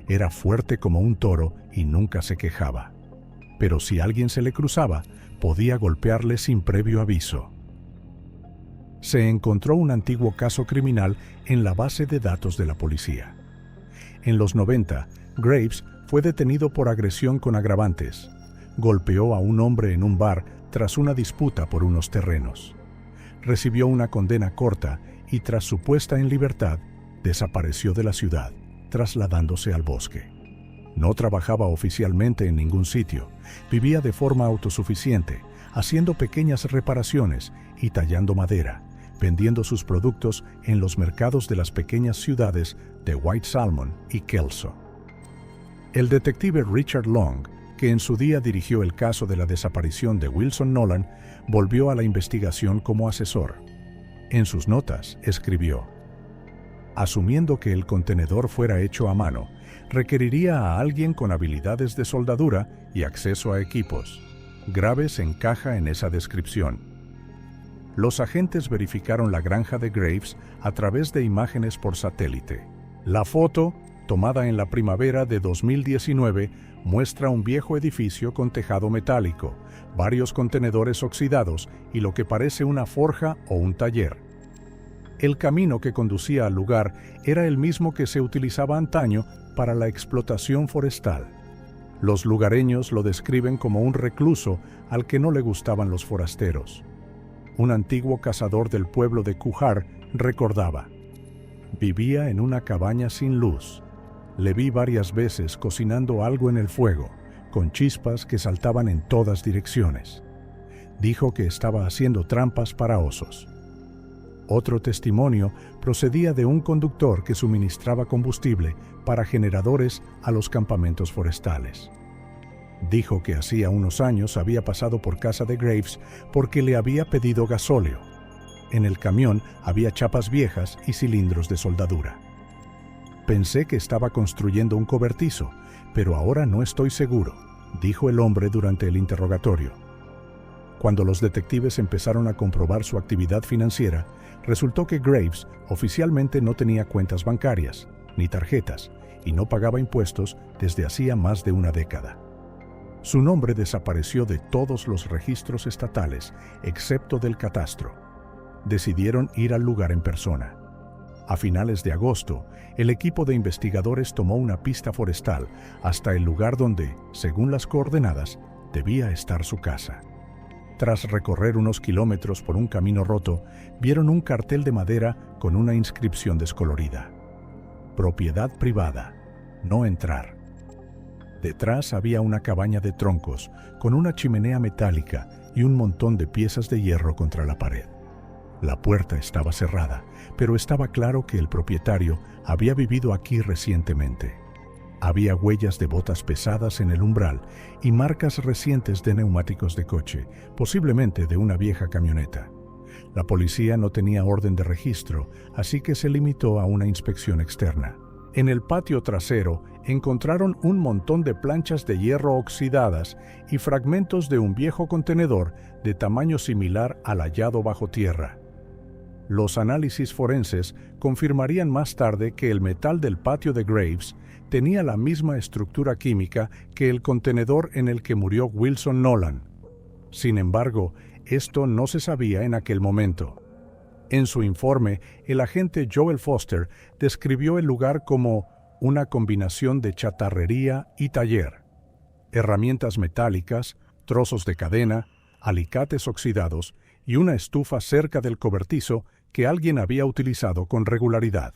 Era fuerte como un toro y nunca se quejaba. Pero si alguien se le cruzaba, podía golpearle sin previo aviso». Se encontró un antiguo caso criminal en la base de datos de la policía. En los 90, Graves fue detenido por agresión con agravantes. Golpeó a un hombre en un bar tras una disputa por unos terrenos. Recibió una condena corta y tras su puesta en libertad, desapareció de la ciudad, trasladándose al bosque. No trabajaba oficialmente en ningún sitio, vivía de forma autosuficiente, haciendo pequeñas reparaciones y tallando madera, vendiendo sus productos en los mercados de las pequeñas ciudades de White Salmon y Kelso. El detective Richard Long, que en su día dirigió el caso de la desaparición de Wilson Nolan, volvió a la investigación como asesor. En sus notas escribió: «Asumiendo que el contenedor fuera hecho a mano, requeriría a alguien con habilidades de soldadura y acceso a equipos. Graves encaja en esa descripción». Los agentes verificaron la granja de Graves a través de imágenes por satélite. La foto, tomada en la primavera de 2019, muestra un viejo edificio con tejado metálico, varios contenedores oxidados y lo que parece una forja o un taller. El camino que conducía al lugar era el mismo que se utilizaba antaño para la explotación forestal. Los lugareños lo describen como un recluso al que no le gustaban los forasteros. Un antiguo cazador del pueblo de Cujar recordaba: «Vivía en una cabaña sin luz. Le vi varias veces cocinando algo en el fuego, con chispas que saltaban en todas direcciones. Dijo que estaba haciendo trampas para osos». Otro testimonio procedía de un conductor que suministraba combustible para generadores a los campamentos forestales. Dijo que hacía unos años había pasado por casa de Graves porque le había pedido gasóleo. En el camión había chapas viejas y cilindros de soldadura. «Pensé que estaba construyendo un cobertizo, pero ahora no estoy seguro», dijo el hombre durante el interrogatorio. Cuando los detectives empezaron a comprobar su actividad financiera, resultó que Graves oficialmente no tenía cuentas bancarias, ni tarjetas, y no pagaba impuestos desde hacía más de una década. Su nombre desapareció de todos los registros estatales, excepto del catastro. Decidieron ir al lugar en persona. A finales de agosto, el equipo de investigadores tomó una pista forestal hasta el lugar donde, según las coordenadas, debía estar su casa. Tras recorrer unos kilómetros por un camino roto, vieron un cartel de madera con una inscripción descolorida: «Propiedad privada, no entrar». Detrás había una cabaña de troncos, con una chimenea metálica y un montón de piezas de hierro contra la pared. La puerta estaba cerrada, pero estaba claro que el propietario había vivido aquí recientemente. Había huellas de botas pesadas en el umbral y marcas recientes de neumáticos de coche, posiblemente de una vieja camioneta. La policía no tenía orden de registro, así que se limitó a una inspección externa. En el patio trasero encontraron un montón de planchas de hierro oxidadas y fragmentos de un viejo contenedor de tamaño similar al hallado bajo tierra. Los análisis forenses confirmarían más tarde que el metal del patio de Graves tenía la misma estructura química que el contenedor en el que murió Wilson Nolan. Sin embargo, esto no se sabía en aquel momento. En su informe, el agente Joel Foster describió el lugar como una combinación de chatarrería y taller. Herramientas metálicas, trozos de cadena, alicates oxidados y una estufa cerca del cobertizo que alguien había utilizado con regularidad.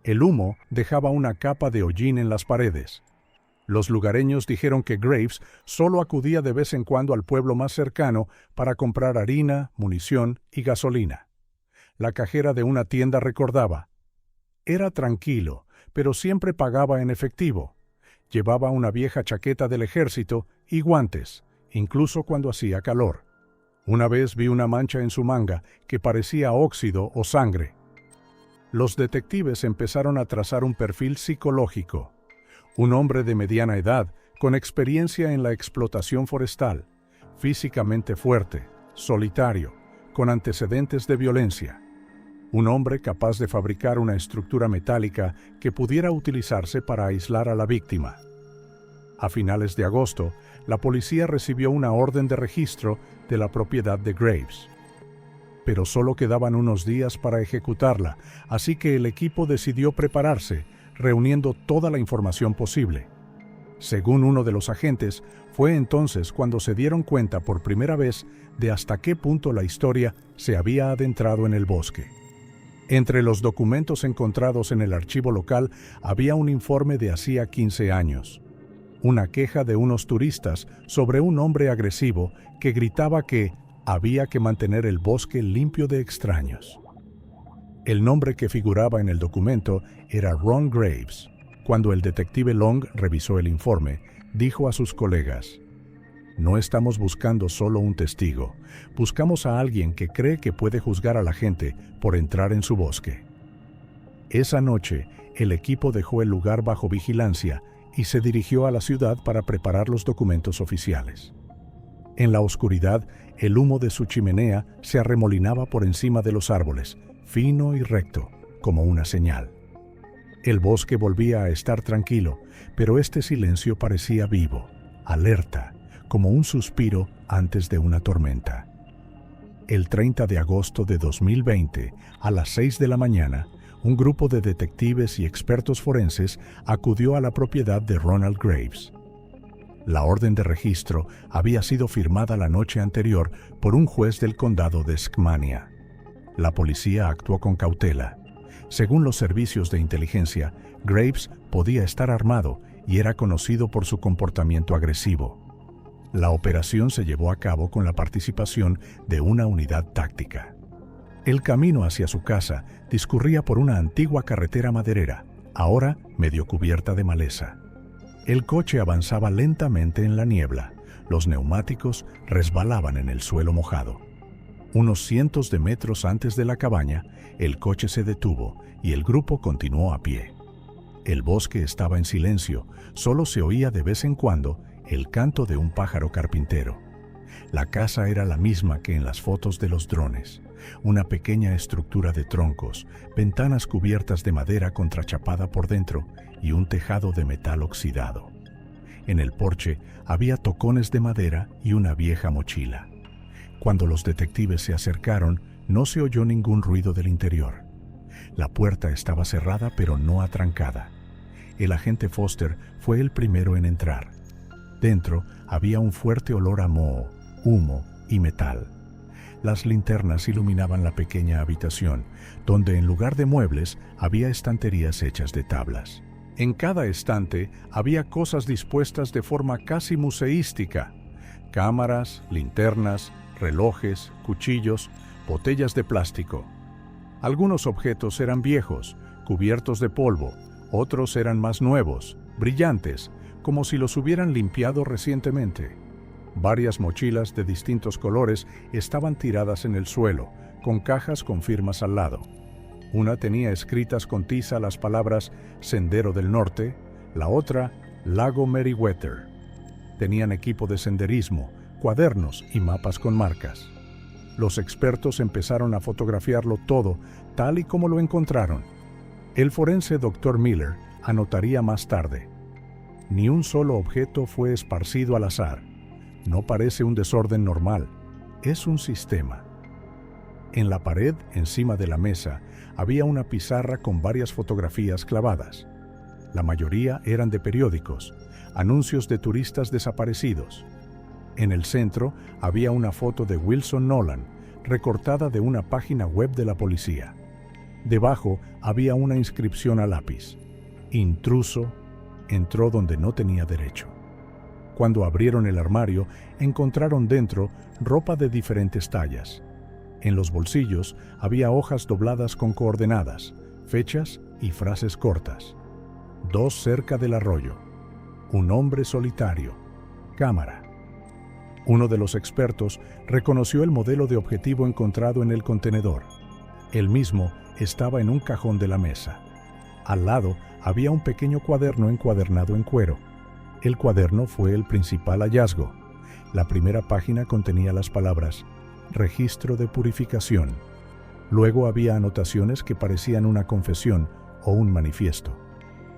El humo dejaba una capa de hollín en las paredes. Los lugareños dijeron que Graves solo acudía de vez en cuando al pueblo más cercano para comprar harina, munición y gasolina. La cajera de una tienda recordaba: era tranquilo, pero siempre pagaba en efectivo. Llevaba una vieja chaqueta del ejército y guantes, incluso cuando hacía calor. Una vez vi una mancha en su manga que parecía óxido o sangre. Los detectives empezaron a trazar un perfil psicológico. Un hombre de mediana edad, con experiencia en la explotación forestal, físicamente fuerte, solitario, con antecedentes de violencia. Un hombre capaz de fabricar una estructura metálica que pudiera utilizarse para aislar a la víctima. A finales de agosto, la policía recibió una orden de registro de la propiedad de Graves. Pero solo quedaban unos días para ejecutarla, así que el equipo decidió prepararse, reuniendo toda la información posible. Según uno de los agentes, fue entonces cuando se dieron cuenta por primera vez de hasta qué punto la historia se había adentrado en el bosque. Entre los documentos encontrados en el archivo local había un informe de hacía 15 años. Una queja de unos turistas sobre un hombre agresivo que gritaba que había que mantener el bosque limpio de extraños. El nombre que figuraba en el documento era Ron Graves. Cuando el detective Long revisó el informe, dijo a sus colegas: «No estamos buscando solo un testigo, buscamos a alguien que cree que puede juzgar a la gente por entrar en su bosque». Esa noche, el equipo dejó el lugar bajo vigilancia y se dirigió a la ciudad para preparar los documentos oficiales. En la oscuridad, el humo de su chimenea se arremolinaba por encima de los árboles, fino y recto, como una señal. El bosque volvía a estar tranquilo, pero este silencio parecía vivo, alerta, como un suspiro antes de una tormenta. El 30 de agosto de 2020, a las 6 de la mañana, un grupo de detectives y expertos forenses acudió a la propiedad de Ronald Graves. La orden de registro había sido firmada la noche anterior por un juez del condado de Skamania. La policía actuó con cautela. Según los servicios de inteligencia, Graves podía estar armado y era conocido por su comportamiento agresivo. La operación se llevó a cabo con la participación de una unidad táctica. El camino hacia su casa discurría por una antigua carretera maderera, ahora medio cubierta de maleza. El coche avanzaba lentamente en la niebla. Los neumáticos resbalaban en el suelo mojado. Unos cientos de metros antes de la cabaña, el coche se detuvo y el grupo continuó a pie. El bosque estaba en silencio, solo se oía de vez en cuando el canto de un pájaro carpintero. La casa era la misma que en las fotos de los drones. Una pequeña estructura de troncos, ventanas cubiertas de madera contrachapada por dentro y un tejado de metal oxidado. En el porche había tocones de madera y una vieja mochila. Cuando los detectives se acercaron, no se oyó ningún ruido del interior. La puerta estaba cerrada pero no atrancada. El agente Foster fue el primero en entrar. Dentro había un fuerte olor a moho, humo y metal. Las linternas iluminaban la pequeña habitación, donde en lugar de muebles había estanterías hechas de tablas. En cada estante había cosas dispuestas de forma casi museística: cámaras, linternas, relojes, cuchillos, botellas de plástico. Algunos objetos eran viejos, cubiertos de polvo, otros eran más nuevos, brillantes, como si los hubieran limpiado recientemente. Varias mochilas de distintos colores estaban tiradas en el suelo, con cajas con firmas al lado. Una tenía escritas con tiza las palabras Sendero del Norte, la otra Lago Meriwether. Tenían equipo de senderismo, cuadernos y mapas con marcas. Los expertos empezaron a fotografiarlo todo tal y como lo encontraron. El forense Dr. Miller anotaría más tarde: ni un solo objeto fue esparcido al azar. No parece un desorden normal, es un sistema. En la pared, encima de la mesa, había una pizarra con varias fotografías clavadas. La mayoría eran de periódicos, anuncios de turistas desaparecidos. En el centro había una foto de Wilson Nolan, recortada de una página web de la policía. Debajo había una inscripción a lápiz: intruso, entró donde no tenía derecho. Cuando abrieron el armario, encontraron dentro ropa de diferentes tallas. En los bolsillos había hojas dobladas con coordenadas, fechas y frases cortas. 2 cerca del arroyo. Un hombre solitario. Cámara. Uno de los expertos reconoció el modelo de objetivo encontrado en el contenedor. El mismo estaba en un cajón de la mesa. Al lado había un pequeño cuaderno encuadernado en cuero. El cuaderno fue el principal hallazgo. La primera página contenía las palabras registro de purificación. Luego había anotaciones que parecían una confesión o un manifiesto.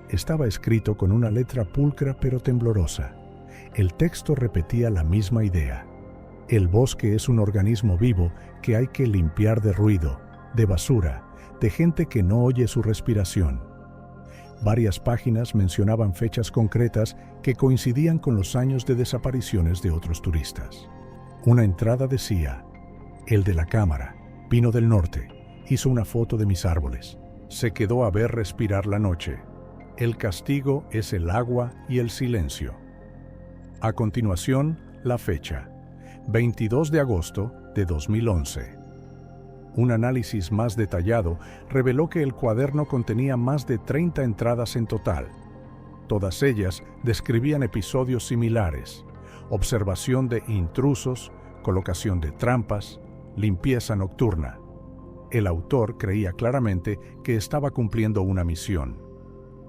Estaba escrito con una letra pulcra pero temblorosa. El texto repetía la misma idea. El bosque es un organismo vivo que hay que limpiar de ruido, de basura, de gente que no oye su respiración. Varias páginas mencionaban fechas concretas que coincidían con los años de desapariciones de otros turistas. Una entrada decía: el de la cámara, Pino del Norte, hizo una foto de mis árboles. Se quedó a ver respirar la noche. El castigo es el agua y el silencio. A continuación, la fecha: 22 de agosto de 2011. Un análisis más detallado reveló que el cuaderno contenía más de 30 entradas en total. Todas ellas describían episodios similares: observación de intrusos, colocación de trampas, limpieza nocturna. El autor creía claramente que estaba cumpliendo una misión.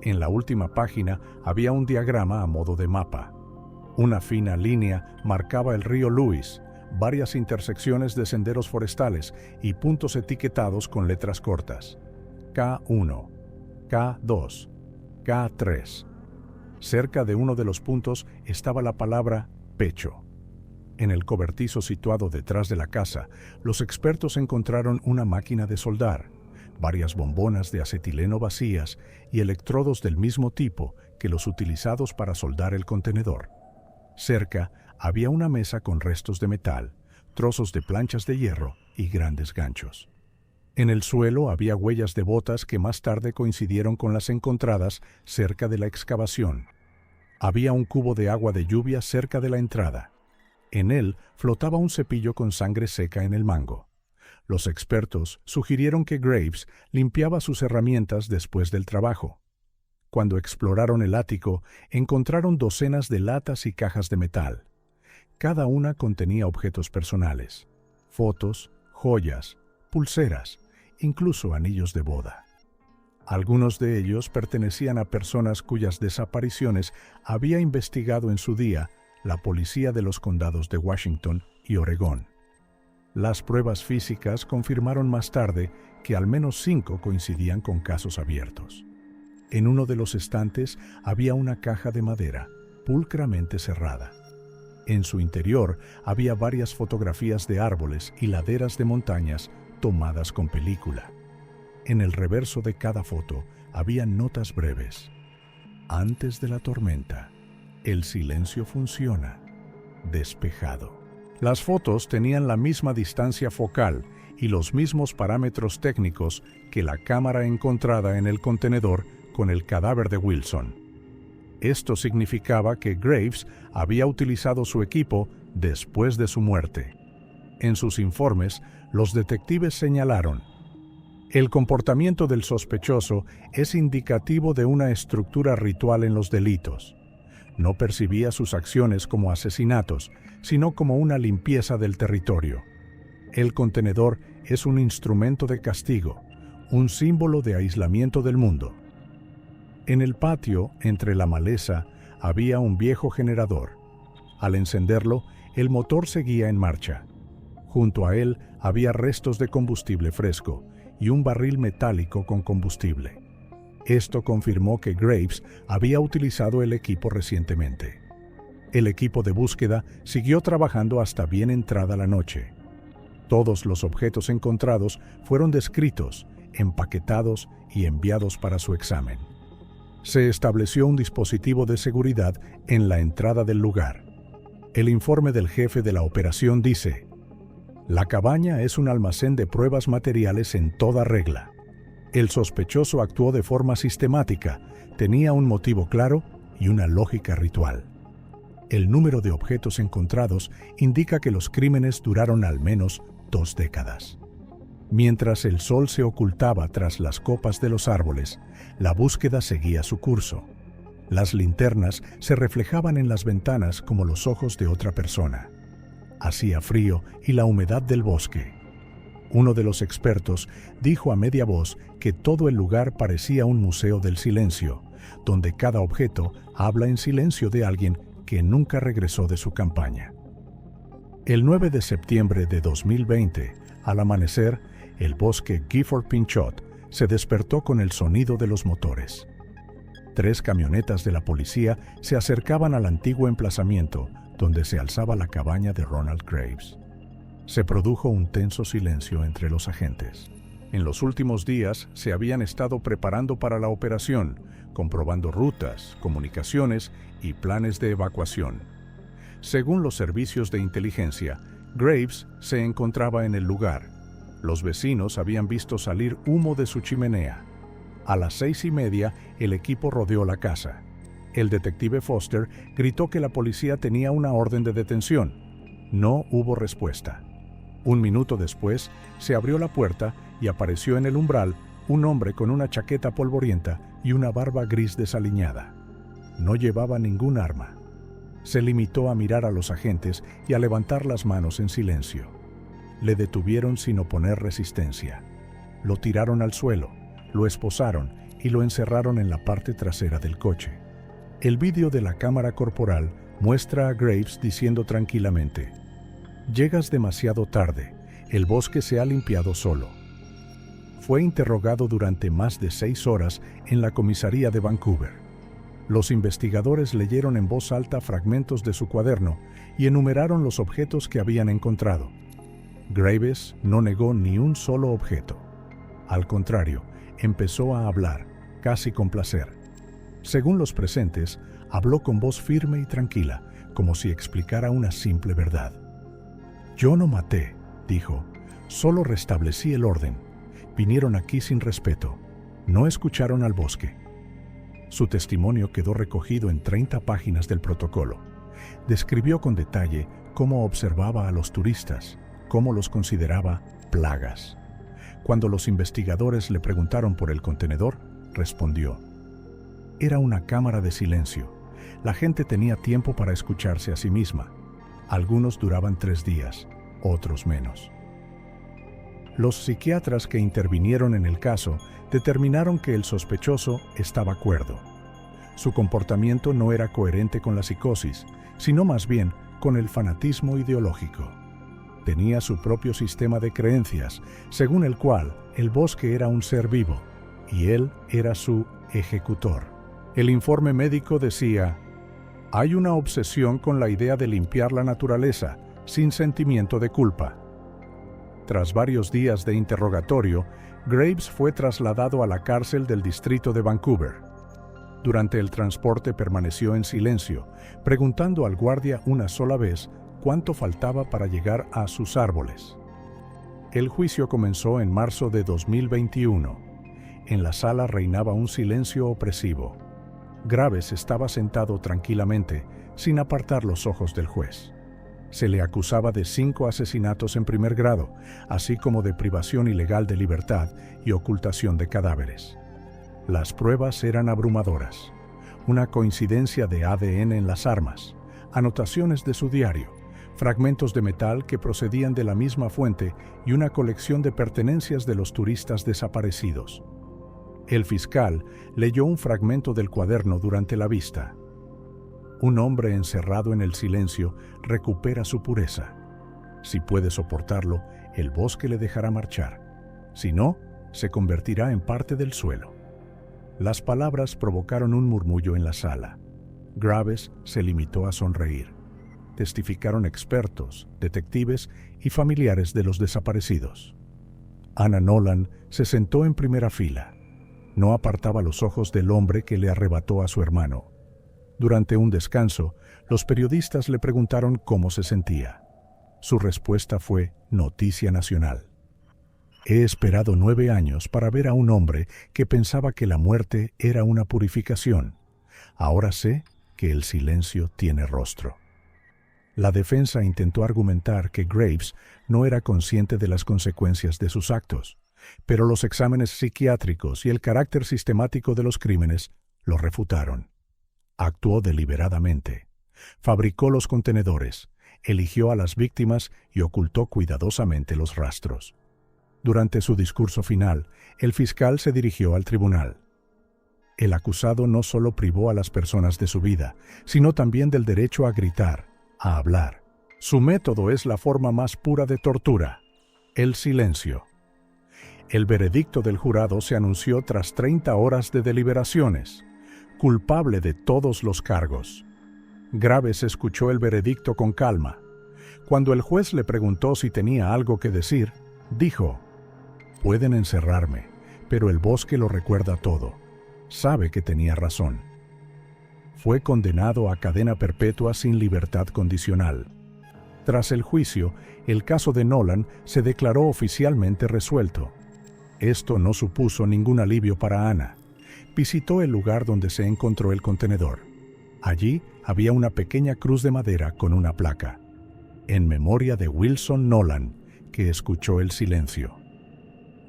En la última página había un diagrama a modo de mapa. Una fina línea marcaba el río Lewis, varias intersecciones de senderos forestales y puntos etiquetados con letras cortas: K1, K2, K3. Cerca de uno de los puntos estaba la palabra pecho. En el cobertizo situado detrás de la casa, los expertos encontraron una máquina de soldar, varias bombonas de acetileno vacías y electrodos del mismo tipo que los utilizados para soldar el contenedor. Cerca había una mesa con restos de metal, trozos de planchas de hierro y grandes ganchos. En el suelo había huellas de botas que más tarde coincidieron con las encontradas cerca de la excavación. Había un cubo de agua de lluvia cerca de la entrada. En él flotaba un cepillo con sangre seca en el mango. Los expertos sugirieron que Graves limpiaba sus herramientas después del trabajo. Cuando exploraron el ático, encontraron docenas de latas y cajas de metal. Cada una contenía objetos personales: fotos, joyas, pulseras, incluso anillos de boda. Algunos de ellos pertenecían a personas cuyas desapariciones había investigado en su día la policía de los condados de Washington y Oregón. Las pruebas físicas confirmaron más tarde que al menos 5 coincidían con casos abiertos. En uno de los estantes había una caja de madera, pulcramente cerrada. En su interior había varias fotografías de árboles y laderas de montañas tomadas con película. En el reverso de cada foto había notas breves: antes de la tormenta, el silencio funciona, despejado. Las fotos tenían la misma distancia focal y los mismos parámetros técnicos que la cámara encontrada en el contenedor con el cadáver de Wilson. Esto significaba que Graves había utilizado su equipo después de su muerte. En sus informes, los detectives señalaron: el comportamiento del sospechoso es indicativo de una estructura ritual en los delitos. No percibía sus acciones como asesinatos, sino como una limpieza del territorio. El contenedor es un instrumento de castigo, un símbolo de aislamiento del mundo. En el patio, entre la maleza, había un viejo generador. Al encenderlo, el motor seguía en marcha. Junto a él había restos de combustible fresco y un barril metálico con combustible. Esto confirmó que Graves había utilizado el equipo recientemente. El equipo de búsqueda siguió trabajando hasta bien entrada la noche. Todos los objetos encontrados fueron descritos, empaquetados y enviados para su examen. Se estableció un dispositivo de seguridad en la entrada del lugar. El informe del jefe de la operación dice: la cabaña es un almacén de pruebas materiales en toda regla. El sospechoso actuó de forma sistemática, tenía un motivo claro y una lógica ritual. El número de objetos encontrados indica que los crímenes duraron al menos 2 décadas. Mientras el sol se ocultaba tras las copas de los árboles, la búsqueda seguía su curso. Las linternas se reflejaban en las ventanas como los ojos de otra persona. Hacía frío y la humedad del bosque. Uno de los expertos dijo a media voz que todo el lugar parecía un museo del silencio, donde cada objeto habla en silencio de alguien que nunca regresó de su campaña. El 9 de septiembre de 2020, al amanecer, el bosque Gifford Pinchot se despertó con el sonido de los motores. 3 camionetas de la policía se acercaban al antiguo emplazamiento donde se alzaba la cabaña de Ronald Graves. Se produjo un tenso silencio entre los agentes. En los últimos días se habían estado preparando para la operación, comprobando rutas, comunicaciones y planes de evacuación. Según los servicios de inteligencia, Graves se encontraba en el lugar. Los vecinos habían visto salir humo de su chimenea. A las 6:30, el equipo rodeó la casa. El detective Foster gritó que la policía tenía una orden de detención. No hubo respuesta. 1 minuto después, se abrió la puerta y apareció en el umbral un hombre con una chaqueta polvorienta y una barba gris desaliñada. No llevaba ningún arma. Se limitó a mirar a los agentes y a levantar las manos en silencio. Le detuvieron sin oponer resistencia. Lo tiraron al suelo, lo esposaron y lo encerraron en la parte trasera del coche. El vídeo de la cámara corporal muestra a Graves diciendo tranquilamente: «Llegas demasiado tarde, el bosque se ha limpiado solo». Fue interrogado durante más de 6 horas en la comisaría de Vancouver. Los investigadores leyeron en voz alta fragmentos de su cuaderno y enumeraron los objetos que habían encontrado. Graves no negó ni un solo objeto. Al contrario, empezó a hablar, casi con placer. Según los presentes, habló con voz firme y tranquila, como si explicara una simple verdad. «Yo no maté», dijo, «solo restablecí el orden. Vinieron aquí sin respeto. No escucharon al bosque». Su testimonio quedó recogido en 30 páginas del protocolo. Describió con detalle cómo observaba a los turistas, cómo los consideraba plagas. Cuando los investigadores le preguntaron por el contenedor, respondió: «Era una cámara de silencio. La gente tenía tiempo para escucharse a sí misma. Algunos duraban 3 días, otros menos». Los psiquiatras que intervinieron en el caso determinaron que el sospechoso estaba cuerdo. Su comportamiento no era coherente con la psicosis, sino más bien con el fanatismo ideológico. Tenía su propio sistema de creencias, según el cual el bosque era un ser vivo, y él era su ejecutor. El informe médico decía: «Hay una obsesión con la idea de limpiar la naturaleza, sin sentimiento de culpa». Tras varios días de interrogatorio, Graves fue trasladado a la cárcel del distrito de Vancouver. Durante el transporte permaneció en silencio, preguntando al guardia una sola vez cuánto faltaba para llegar a sus árboles. El juicio comenzó en marzo de 2021. En la sala reinaba un silencio opresivo. Graves estaba sentado tranquilamente, sin apartar los ojos del juez. Se le acusaba de 5 asesinatos en primer grado, así como de privación ilegal de libertad y ocultación de cadáveres. Las pruebas eran abrumadoras. Una coincidencia de ADN en las armas, anotaciones de su diario, fragmentos de metal que procedían de la misma fuente y una colección de pertenencias de los turistas desaparecidos. El fiscal leyó un fragmento del cuaderno durante la vista. Un hombre encerrado en el silencio recupera su pureza. Si puede soportarlo, el bosque le dejará marchar. Si no, se convertirá en parte del suelo. Las palabras provocaron un murmullo en la sala. Graves se limitó a sonreír. Testificaron expertos, detectives y familiares de los desaparecidos. Anna Nolan se sentó en primera fila. No apartaba los ojos del hombre que le arrebató a su hermano. Durante un descanso, los periodistas le preguntaron cómo se sentía. Su respuesta fue noticia nacional. He esperado 9 años para ver a un hombre que pensaba que la muerte era una purificación. Ahora sé que el silencio tiene rostro. La defensa intentó argumentar que Graves no era consciente de las consecuencias de sus actos, pero los exámenes psiquiátricos y el carácter sistemático de los crímenes lo refutaron. Actuó deliberadamente. Fabricó los contenedores, eligió a las víctimas y ocultó cuidadosamente los rastros. Durante su discurso final, el fiscal se dirigió al tribunal. El acusado no solo privó a las personas de su vida, sino también del derecho a gritar, a hablar. Su método es la forma más pura de tortura: el silencio. El veredicto del jurado se anunció tras 30 horas de deliberaciones. Culpable de todos los cargos. Graves escuchó el veredicto con calma. Cuando el juez le preguntó si tenía algo que decir, dijo: «Pueden encerrarme, pero el bosque lo recuerda todo. Sabe que tenía razón». Fue condenado a cadena perpetua sin libertad condicional. Tras el juicio, el caso de Nolan se declaró oficialmente resuelto. Esto no supuso ningún alivio para Anna. Visitó el lugar donde se encontró el contenedor. Allí había una pequeña cruz de madera con una placa: «En memoria de Wilson Nolan, que escuchó el silencio».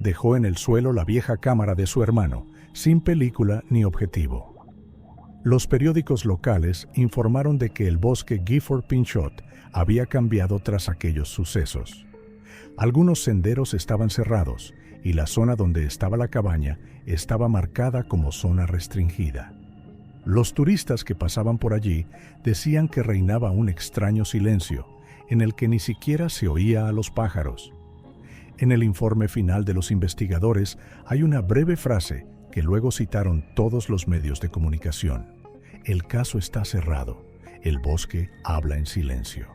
Dejó en el suelo la vieja cámara de su hermano, sin película ni objetivo. Los periódicos locales informaron de que el bosque Gifford Pinchot había cambiado tras aquellos sucesos. Algunos senderos estaban cerrados y la zona donde estaba la cabaña estaba marcada como zona restringida. Los turistas que pasaban por allí decían que reinaba un extraño silencio, en el que ni siquiera se oía a los pájaros. En el informe final de los investigadores hay una breve frase que luego citaron todos los medios de comunicación: «El caso está cerrado. El bosque habla en silencio».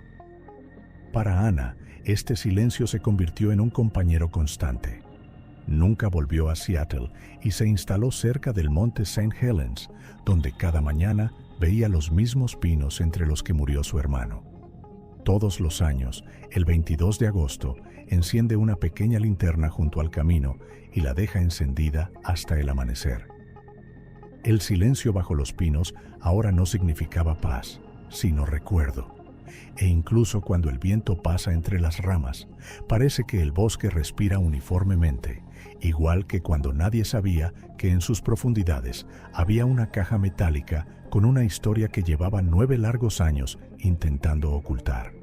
Para Anna, este silencio se convirtió en un compañero constante. Nunca volvió a Seattle y se instaló cerca del monte St. Helens, donde cada mañana veía los mismos pinos entre los que murió su hermano. Todos los años, el 22 de agosto, enciende una pequeña linterna junto al camino y la deja encendida hasta el amanecer. El silencio bajo los pinos ahora no significaba paz, sino recuerdo. E incluso cuando el viento pasa entre las ramas, parece que el bosque respira uniformemente, igual que cuando nadie sabía que en sus profundidades había una caja metálica con una historia que llevaba 9 largos años intentando ocultar.